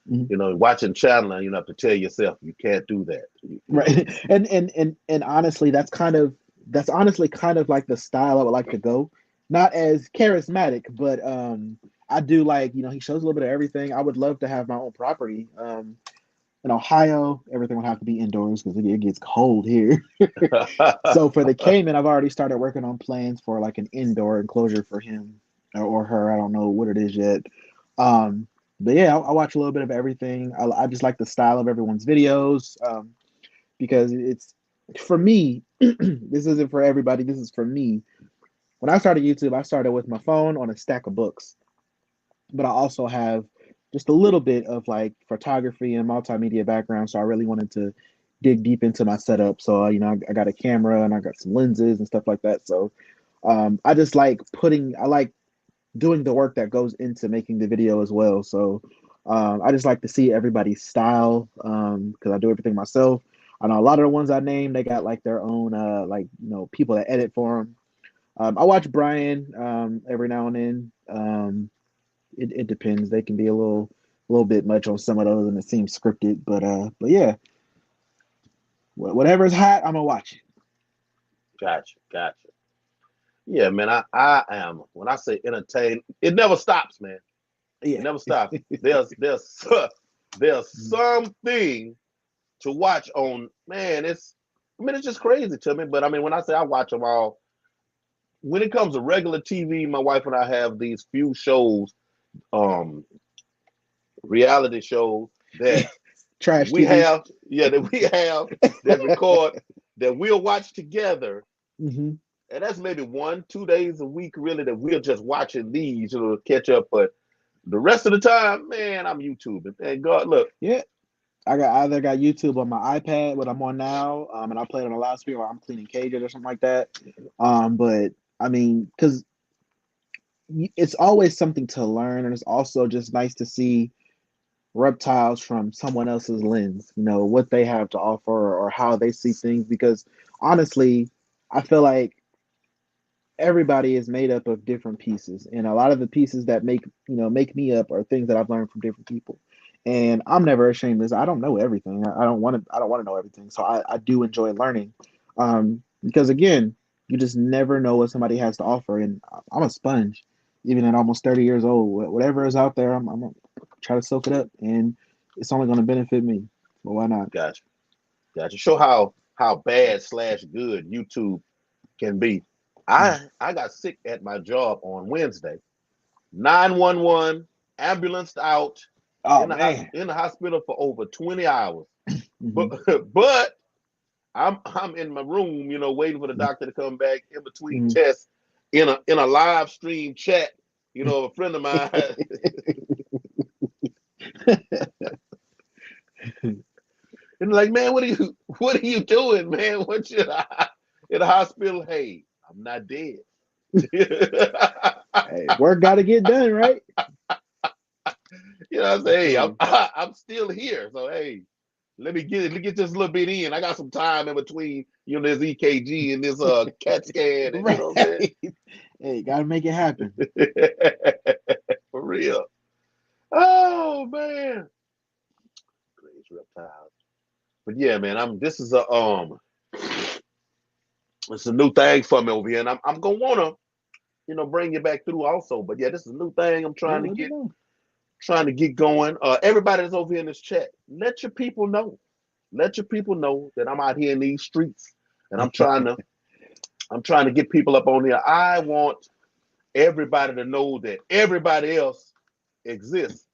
Mhm. Watching Chandler, you have to tell yourself you can't do that. Right. And honestly, that's honestly kind of like the style I would like to go. Not as charismatic, but I do like, he shows a little bit of everything. I would love to have my own property. In Ohio, everything would have to be indoors because it gets cold here. So for the Cayman, I've already started working on plans for like an indoor enclosure for him or her. I don't know what it is yet. Um, but yeah, I watch a little bit of everything. I just like the style of everyone's videos because it's for me. This isn't for everybody. This is for me. When I started YouTube, I started with my phone on a stack of books, but I also have just a little bit of like photography and multimedia background. So I really wanted to dig deep into my setup. So I got a camera and I got some lenses and stuff like that. So I just like I like doing the work that goes into making the video as well. So I just like to see everybody's style because I do everything myself. I know a lot of the ones I named, they got like their own people that edit for them. I watch Brian every now and then. It depends. They can be a little bit much on some of those, and it seems scripted. But yeah, whatever's hot, I'm gonna watch it. Gotcha, gotcha. Yeah, man. I am. When I say entertain, it never stops, man. It Yeah. never stops. There's something to watch on. Man, it's just crazy to me. But I mean, when I say I watch them all, when it comes to regular TV, my wife and I have these few shows, um, reality shows that Trash we TV. have, yeah, that we have that record that we'll watch together. Hmm. And that's maybe 1, 2 days a week, really, that we're just watching these to catch up. But the rest of the time, man, I'm YouTubing. And God, look, Yeah, I either got YouTube on my iPad, what I'm on now, and I play it on a loudspeaker, or I'm cleaning cages or something like that. But I mean, because it's always something to learn, and it's also just nice to see reptiles from someone else's lens, what they have to offer or how they see things. Because honestly, I feel like everybody is made up of different pieces, and a lot of the pieces that make me up are things that I've learned from different people. And I'm never ashamed of this. I don't know everything. I don't want to know everything. So I do enjoy learning. Because again, you just never know what somebody has to offer. And I'm a sponge, even at almost 30 years old. Whatever is out there, I'm gonna try to soak it up, and it's only going to benefit me. So why not? gotcha, gotcha. Show how bad slash good YouTube can be. I got sick at my job on Wednesday. 911, ambulanced out Oh man. in the hospital for over 20 hours. But Hmm. but I'm in my room, waiting for the doctor to come back in between Hmm. tests in a live stream chat. A friend of mine, and like, man, what are you doing, man? What you in the hospital? Hey, I'm not dead. Hey, work got to get done, right? I say, hey, I'm Hey. I'm still here. So hey, Let me get this little bit in. I got some time in between, this EKG and this CAT scan, and you know what I'm Right. Hey, gotta make it happen. saying? For real. Oh man. Great reptiles. But yeah, man, this is it's a new thing for me over here. And I'm gonna wanna, bring you back through also. But yeah, this is a new thing I'm Yeah, trying to let me get know. going. Everybody that's over here in this chat, let your people know. Let your people know that I'm out here in these streets and I'm trying to get people up on here. I want everybody to know that everybody else exists.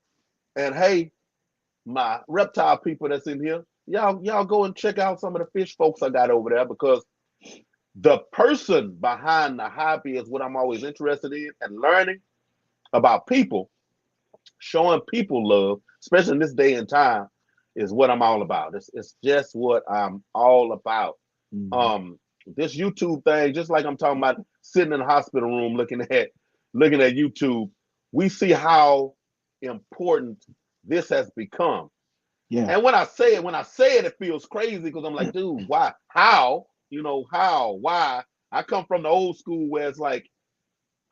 And hey, my reptile people that's in here, y'all go and check out some of the fish folks I got over there, because the person behind the hobby is what I'm always interested in, and learning about people, showing people love, especially in this day and time, is what I'm all about. It's just what I'm all about. Mhm. Um, this YouTube thing, just like I'm talking about sitting in the hospital room looking at YouTube, we see how important this has become. Yeah. And when I say it, it feels crazy, because I'm like, dude, why? How? How? Why? I come from the old school where it's like,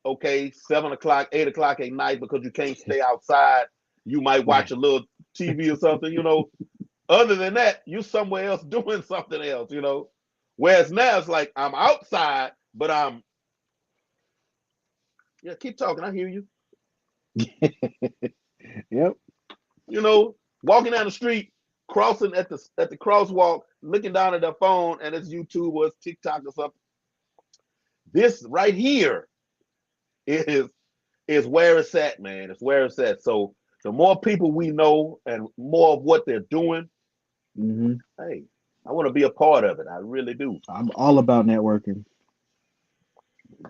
okay, 7 o'clock, 8 o'clock at night, because you can't stay outside. You might watch Right. a little TV or something. Other than that, you're somewhere else doing something else. Whereas now it's like I'm outside, but yeah, keep talking. I hear you. Yep. Walking down the street, crossing at the crosswalk, looking down at their phone, and it's YouTube or it's TikTok or something. This right here is where it's at, man. It's where it's at. So the more people we know and more of what they're doing, Hmm. hey, I want to be a part of it. I really do. I'm all about networking.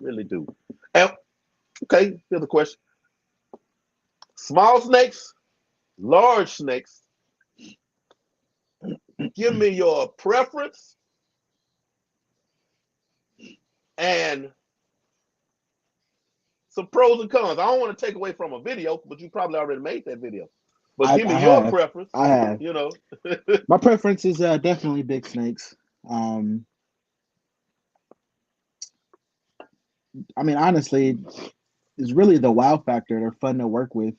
Really do. And okay, here's the question: small snakes, large snakes. Give me your preference and some pros and cons. I don't want to take away from a video, but you probably already made that video. But I, give me I your have. preference. I have. You know, My preference is definitely big snakes. Um, I mean, honestly, it's really the wow factor. They're fun to work with.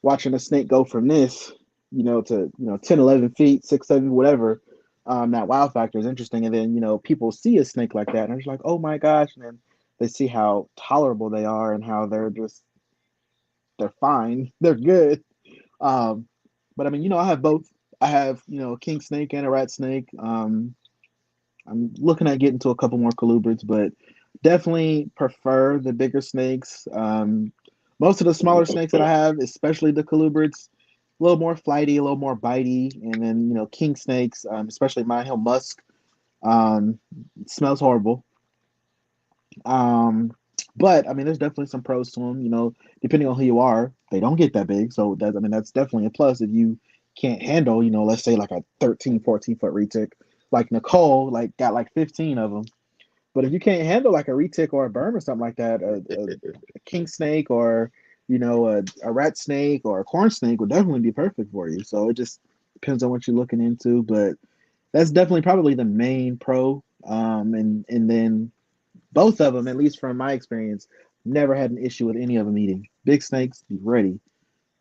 Watching a snake go from this, to 10, 11 feet, 6, 7, whatever. That wow factor is interesting. And then people see a snake like that, and they're just like, oh my gosh, and then they see how tolerable they are and how they're fine, they're good. Um, but I mean, I have both. I have a king snake and a rat snake. I'm looking at getting to a couple more colubrids, but definitely prefer the bigger snakes. Most of the smaller snakes that I have, especially the colubrids, a little more flighty, a little more bitey, and then king snakes, especially mine, he'll musk. Um, smells horrible. Um, but I mean, there's definitely some pros to them. Depending on who you are, they don't get that big, so that's definitely a plus if you can't handle, let's say like a 13, 14 foot retic, like Nicole, like got like 15 of them. But if you can't handle like a retic or a berm or something like that, a king snake or a rat snake or a corn snake would definitely be perfect for you. So it just depends on what you're looking into, but that's definitely probably the main pro. And then both of them, at least from my experience, never had an issue with any of them eating. Big snakes, be ready.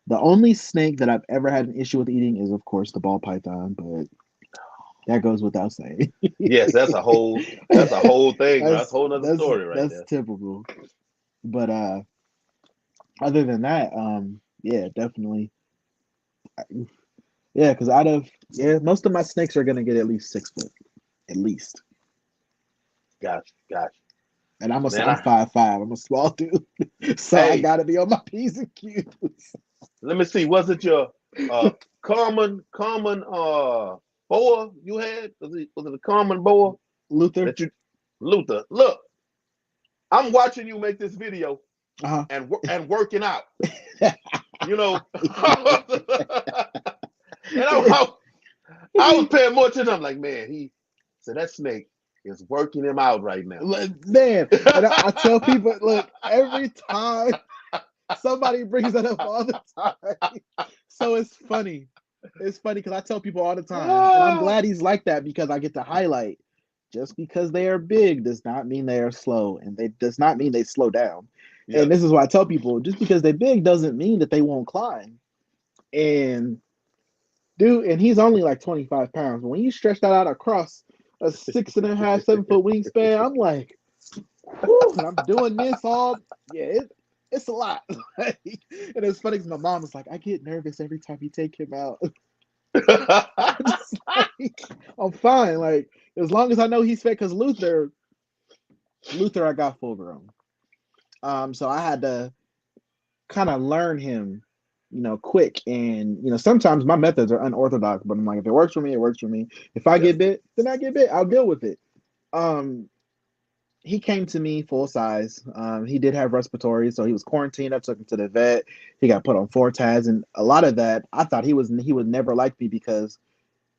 The only snake that I've ever had an issue with eating is, of course, the ball python, but that goes without saying. yes, that's a whole thing. That's that's a whole other that's story right that's there. typical. But other than that, yeah, definitely, yeah, because most of my snakes are gonna get at least 6 foot, at least. Gotcha. And I'm Man, I'm 5'5". I'm a small dude, so I hey, gotta be on my p's and q's. let me see. Was it your uh common boa you had? Was it a common boa Luther. that you Luther? Look, I'm watching you make this video Uh and working out. huh. You know, and I was paying more attention. I'm like, man, he said that snake is working him out right now. Man, and I tell people, look, every time somebody brings that up all the time, so it's funny. It's funny because I tell people all the time, and I'm Ah, glad he's like that because I get to highlight. Just because they are big does not mean they are slow, and they does not mean they slow down. And yep. this is why I tell people: just because they're big doesn't mean that they won't climb. And dude, and he's only like 25 pounds. But when you stretch that out across a 6.5, 7 foot wingspan, I'm like, whew, and I'm doing this all, yeah, it's a lot. Like, and it's funny because my mom was like, I get nervous every time you take him out. I'm just like, I'm fine. Like, as long as I know he's fed, because Luther, I got full grown. So I had to kind of learn him, quick. And sometimes my methods are unorthodox, but I'm like, if it works for me, it works for me. If I Yep. get bit, then I get bit. I'll deal with it. Um, he came to me full size. He did have respiratory, so he was quarantined. I took him to the vet. He got put on 4 tags, and a lot of that I thought he would never like me because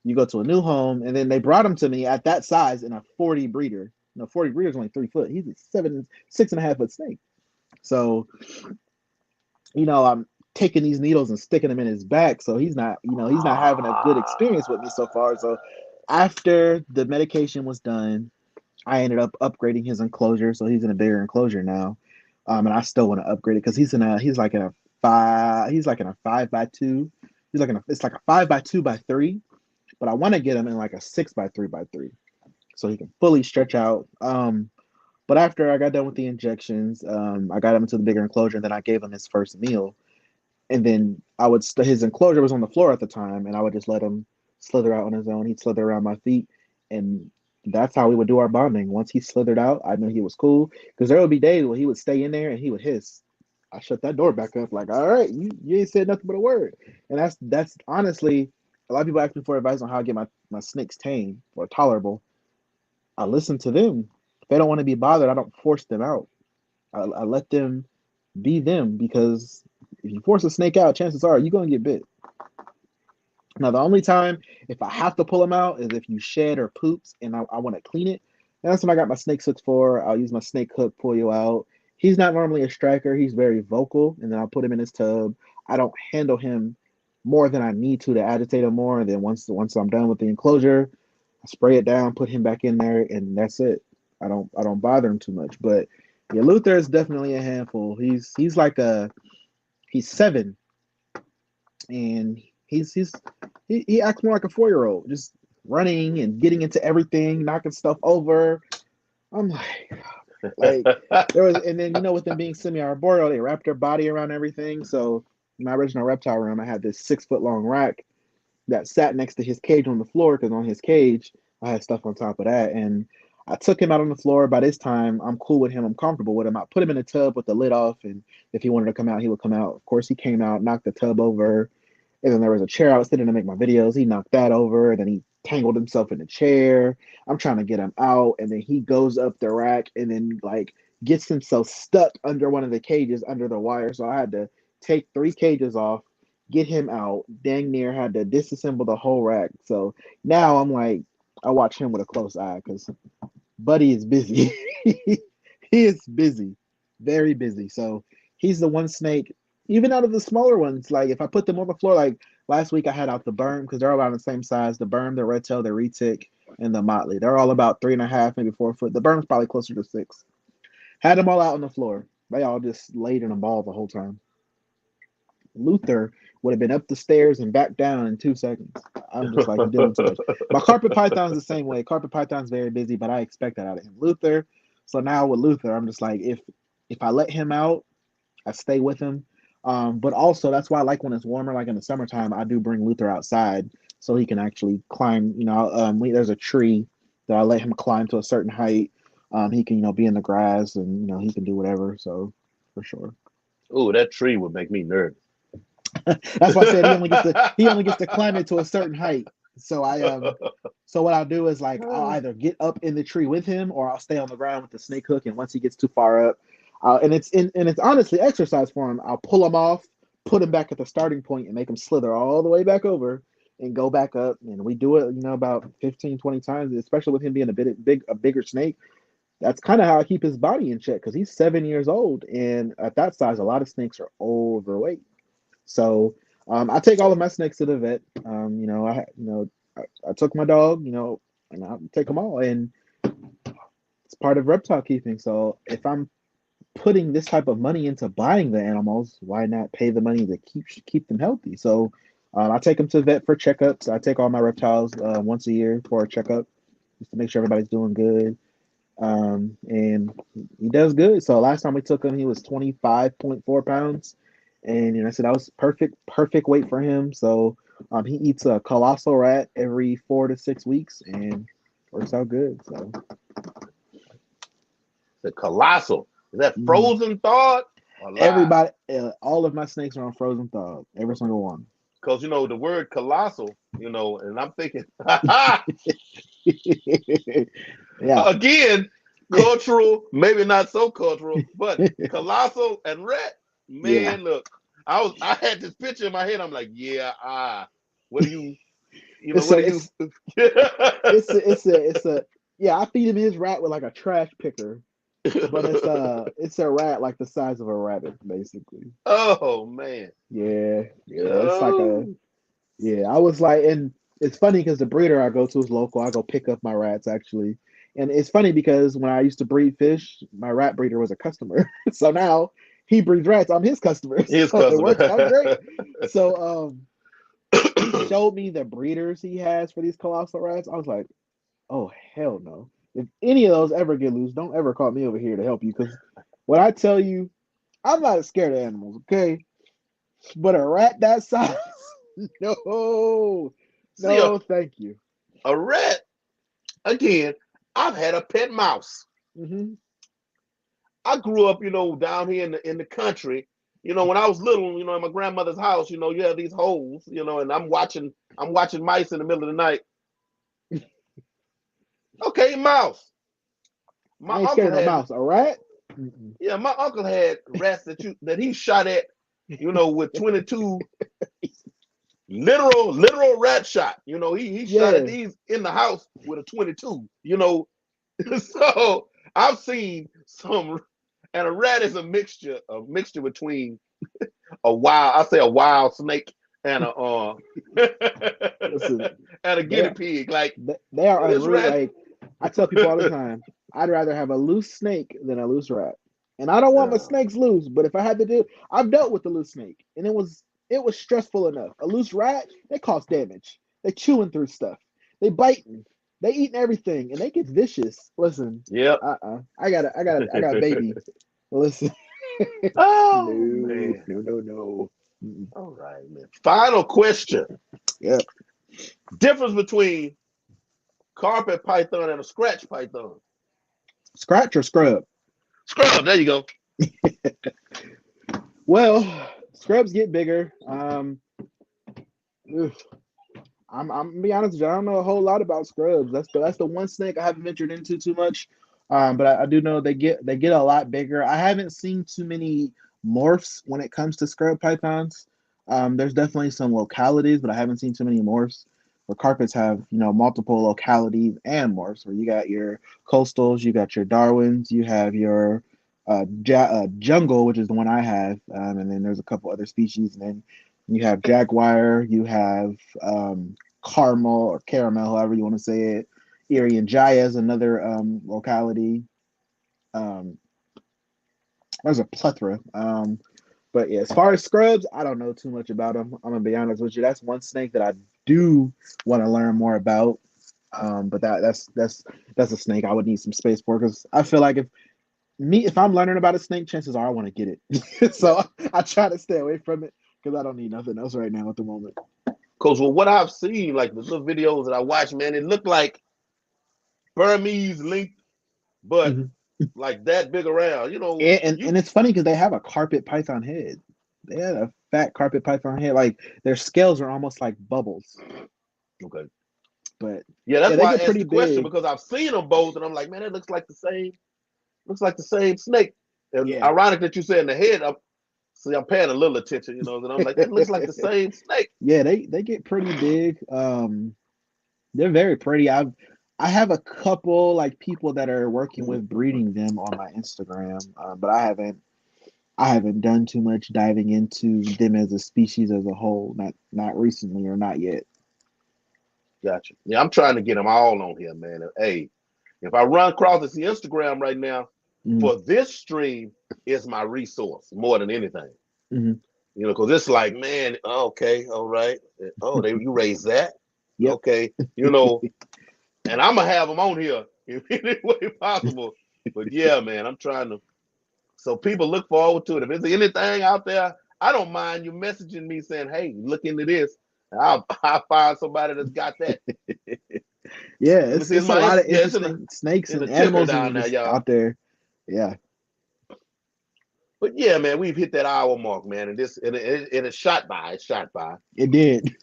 you go to a new home, and then they brought him to me at that size in a 40 breeder. 40 breeder is only 3 foot. He's a 6.5 foot snake. So I'm taking these needles and sticking them in his back, so he's not having a good experience with me so far. So after the medication was done, I ended up upgrading his enclosure, so he's in a bigger enclosure now. And I still want to upgrade it because he's like in a 5x2. It's like a 5x2x3, but I want to get him in like a 6x3x3 so he can fully stretch out. But after I got done with the injections, I got him into the bigger enclosure, and then I gave him his first meal. And then his enclosure was on the floor at the time, and I would just let him slither out on his own. He'd slither around my feet, and that's how we would do our bonding. Once he slithered out, I knew he was cool because there would be days where he would stay in there and he would hiss. I shut that door back up, like, all right, you ain't said nothing but a word. And that's honestly, a lot of people ask me for advice on how to get my snakes tame or tolerable. I listen to them. If they don't want to be bothered, I don't force them out. I let them be them because if you force a snake out, chances are you're gonna get bit. Now, the only time if I have to pull them out is if you shed or poops and I want to clean it. And that's what I got my snake hooks for. I'll use my snake hook, pull you out. He's not normally a striker. He's very vocal, and then I'll put him in his tub. I don't handle him more than I need to agitate him more. And then once I'm done with the enclosure, I spray it down, put him back in there, and that's it. I don't bother him too much. But yeah, Luther is definitely a handful. He's 7, and he acts more like a 4-year-old, just running and getting into everything, knocking stuff over. I'm like there was, and then with them being semi-arboreal, they wrap their body around everything. So in my original reptile room, I had this 6 foot long rack that sat next to his cage on the floor because on his cage I had stuff on top of that. And I took him out on the floor. By this time, I'm cool with him. I'm comfortable with him. I put him in a tub with the lid off, and if he wanted to come out, he would come out. Of course, he came out, knocked the tub over, and then there was a chair I was sitting to make my videos. He knocked that over, and then he tangled himself in the chair. I'm trying to get him out, and then he goes up the rack and then like gets himself stuck under one of the cages under the wire. So I had to take 3 cages off, get him out. Dang near had to disassemble the whole rack. So now I'm like, I watch him with a close eye because Buddy is busy. He is busy, very busy. So he's the one snake, even out of the smaller ones. Like if I put them on the floor, like last week I had out the berm because they're all about the same size. The berm, the red tail, the retic, and the motley. They're all about 3.5, maybe 4 foot. The berm's probably closer to 6. Had them all out on the floor. They all just laid in a ball the whole time. Luther would have been up the stairs and back down in 2 seconds. I'm just like, you're doing too much. My carpet python's the same way. Carpet python's very busy, but I expect that out of him. Luther. So now with Luther, I'm just like, if I let him out, I stay with him. But also that's why I like when it's warmer, like in the summertime, I do bring Luther outside so he can actually climb. There's a tree that I let him climb to a certain height. He can, be in the grass and he can do whatever. So for sure. Ooh, that tree would make me nervous. That's why I said he only gets to climb it to a certain height. So so what I'll do is like I'll either get up in the tree with him or I'll stay on the ground with the snake hook. And once he gets too far up, and it's honestly exercise for him. I'll pull him off, put him back at the starting point, and make him slither all the way back over and go back up. And we do it, about 15, 20 times, especially with him being a bigger snake. That's kind of how I keep his body in check because he's 7 years old, and at that size, a lot of snakes are overweight. So I take all of my snakes to the vet. I took my dog, and I take them all, and it's part of reptile keeping. So if I'm putting this type of money into buying the animals, why not pay the money to keep them healthy? So I take them to the vet for checkups. I take all my reptiles once a year for a checkup just to make sure everybody's doing good. And he does good. So last time we took him, he was 25.4 pounds. And I said that was perfect weight for him. So he eats a colossal rat every 4 to 6 weeks and works out good. So The colossal. Is that mhm. frozen thawed or live? Everybody, all of my snakes are on frozen thawed. Every single one. Because the word colossal, and I'm thinking Yeah. again, cultural, maybe not so cultural, but colossal and rat. Yeah. Man, look, I had this picture in my head. I'm like, yeah, what do you, It's what a do you? it's it's a yeah. I feed him his rat with like a trash picker, but it's a rat like the size of a rabbit, basically. Oh man. Yeah. It's like a Oh. yeah. I was like, and it's funny because the breeder I go to is local. I go pick up my rats actually, and it's funny because when I used to breed fish, my rat breeder was a customer. So now he breeds rats. I'm his customer, His so it works out customer. great. So he showed me the breeders he has for these colossal rats. I was like, oh hell no! If any of those ever get loose, don't ever call me over here to help you because when I tell you, I'm not scared of animals, okay? But a rat that size, no, See, no, thank you. a rat, again, I've had a pet mouse. Hmm. I grew up, down here in the country. When I was little, in my grandmother's house, you have these holes, and I'm watching mice in the middle of the night. Okay, mouse. My I ain't scared uncle of no had, mouse. A rat? Mm-mm. yeah, my uncle had rats that he shot at, with 22 literal rat shot. He shot at Yeah, these in the house with a 22. So I've seen some, and a rat is a mixture between a wild snake and a listen, and a guinea they're pig. Like they are this unruly. rat. Like I tell people all the time, I'd rather have a loose snake than a loose rat. And I don't want my uh, snakes loose, but if I had to do, I've dealt with the loose snake, and it was stressful enough. A loose rat, they cause damage. They chewing through stuff. They biting. They eating everything, and they get vicious. Listen, yep. I got a baby. Listen, Oh no, man. no, no, no. All right, man. Final question. Yep. Difference between carpet python and a scratch python. Scratch or scrub? Scrub. There you go. Well, scrubs get bigger. Ugh, I'm gonna be honest with you. I don't know a whole lot about scrubs. That's the one snake I haven't ventured into too much. But I do know they get a lot bigger. I haven't seen too many morphs when it comes to scrub pythons. There's definitely some localities, but I haven't seen too many morphs. Where carpets have multiple localities and morphs. Where you got your coastals, you got your Darwins, you have your jungle, which is the one I have, and then there's a couple other species, and then you have jaguar, you have caramel or caramel, however you want to say it. Irian Jaya is another locality. Um, there's a plethora. But yeah, as far as scrubs, I don't know too much about them. I'm gonna be honest with you. That's one snake that I do want to learn more about. But that's a snake I would need some space for because I feel like if I'm learning about a snake, chances are I want to get it. Yeah. So I try to stay away from it because I don't need nothing else right now at the moment. Because with what I've seen, like the little videos that I watch, man, it looked like Burmese link, but Mhm. like that big around. And it's funny because they have a carpet python head. They had a fat carpet python head. Like their scales are almost like bubbles. Okay. But Yeah, yeah, that's they why I get asked pretty the question big. because I've seen them both, and I'm like, man, it looks like the same snake. And Yeah. ironic that you said in the head. I'm paying a little attention, and I'm like, that looks like the same snake. Yeah, they get pretty big. They're very pretty. I have a couple like people that are working with breeding them on my Instagram, but I haven't I haven't done too much diving into them as a species as a whole. Not recently or not yet. Gotcha. Yeah, I'm trying to get them all on here, man. Hey, if I run across this Instagram right now Hmm. for this stream, is my resource more than anything. Hmm. You know, because it's like, man, okay, all right. Oh, you raised that. Yep. Okay. You know, and I'm gonna have them on here in any way possible. But yeah, man, I'm trying to. So people look forward to it. If there's anything out there, I don't mind you messaging me saying, "Hey, look into this." And I'll find somebody that's got that. Yeah, Let me see. it's a lot of Yeah, it's interesting snakes in and the ticker animals down and there, just y'all. out there. Yeah. But yeah, man, we've hit that hour mark, man, and it's shot by. It's shot by. It did.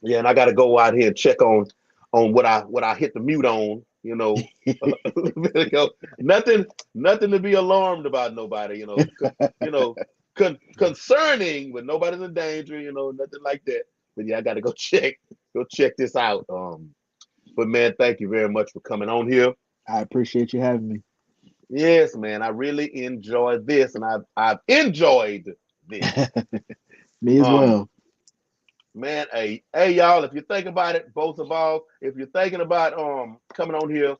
Yeah, and I got to go out here and check on what I hit the mute on. You know, nothing to be alarmed about. Nobody. You know, concerning, but nobody's in danger. You know, nothing like that. But yeah, I got to go check this out. But man, thank you very much for coming on here. I appreciate you having me. Yes, man, I really enjoyed this, and I've enjoyed this. Me as Um, well. Man, hey, y'all, if you think about it, both of all, if you're thinking about coming on here,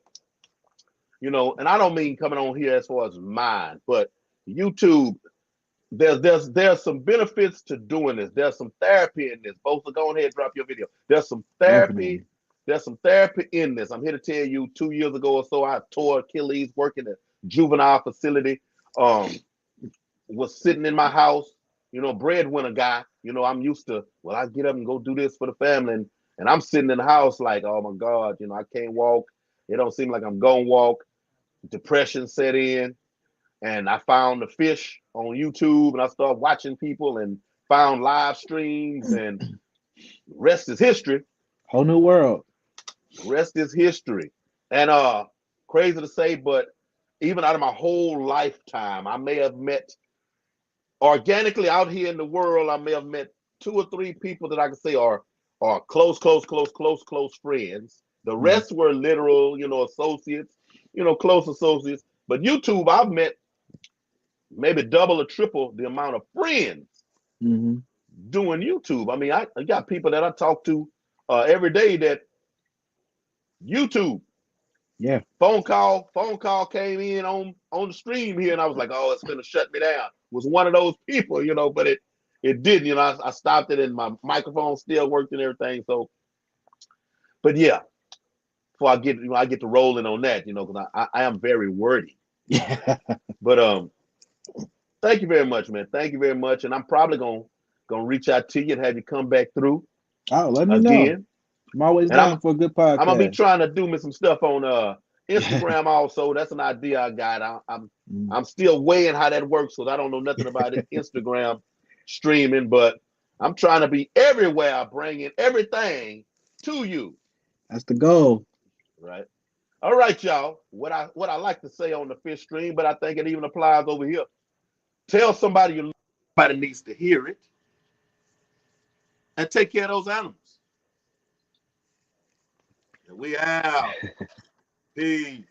you know, and I don't mean coming on here as far as mine, but YouTube, there's some benefits to doing this. There's some therapy in this. Both go ahead and drop your video. Definitely. There's some therapy in this. I'm here to tell you, 2 years ago or so, I tore Achilles working at a juvenile facility. Um, was sitting in my house, you know, breadwinner guy. You know, I'm used to, well, I get up and go do this for the family. And I'm sitting in the house like, oh my God, you know, I can't walk. It don't seem like I'm going to walk. Depression set in. And I found the fish on YouTube and I started watching people and found live streams and rest is history. Whole new world. Rest is history. And crazy to say, but even out of my whole lifetime, I may have met organically out here in the world, I may have met 2 or 3 people that I can say are close friends. The Mhm. rest were literal, you know, associates, you know, close associates. But YouTube, I've met maybe double or triple the amount of friends Hmm. doing YouTube. I mean, I got people that I talk to every day that YouTube Yeah. phone call came in on the stream here, and I was like, oh, it's gonna shut me down. Was one of those people, you know, but it didn't. You know, I stopped it, and my microphone still worked and everything. So, but yeah, before I get to rolling on that, you know, because I am very wordy. Yeah. But thank you very much, man. Thank you very much, and I'm probably gonna reach out to you and have you come back through Oh, let me know. again. I'm always And down for a good I'm gonna be podcast. trying to do me some stuff on Instagram also. That's an idea I got. Mm. I'm still weighing how that works because I don't know nothing about it, Instagram streaming, but I'm trying to be everywhere, bringing everything to you. That's the goal. Right. All right, y'all. What I like to say on the fish stream, but I think it even applies over here. Tell somebody you somebody needs to hear it and take care of those animals. And we out. Peace.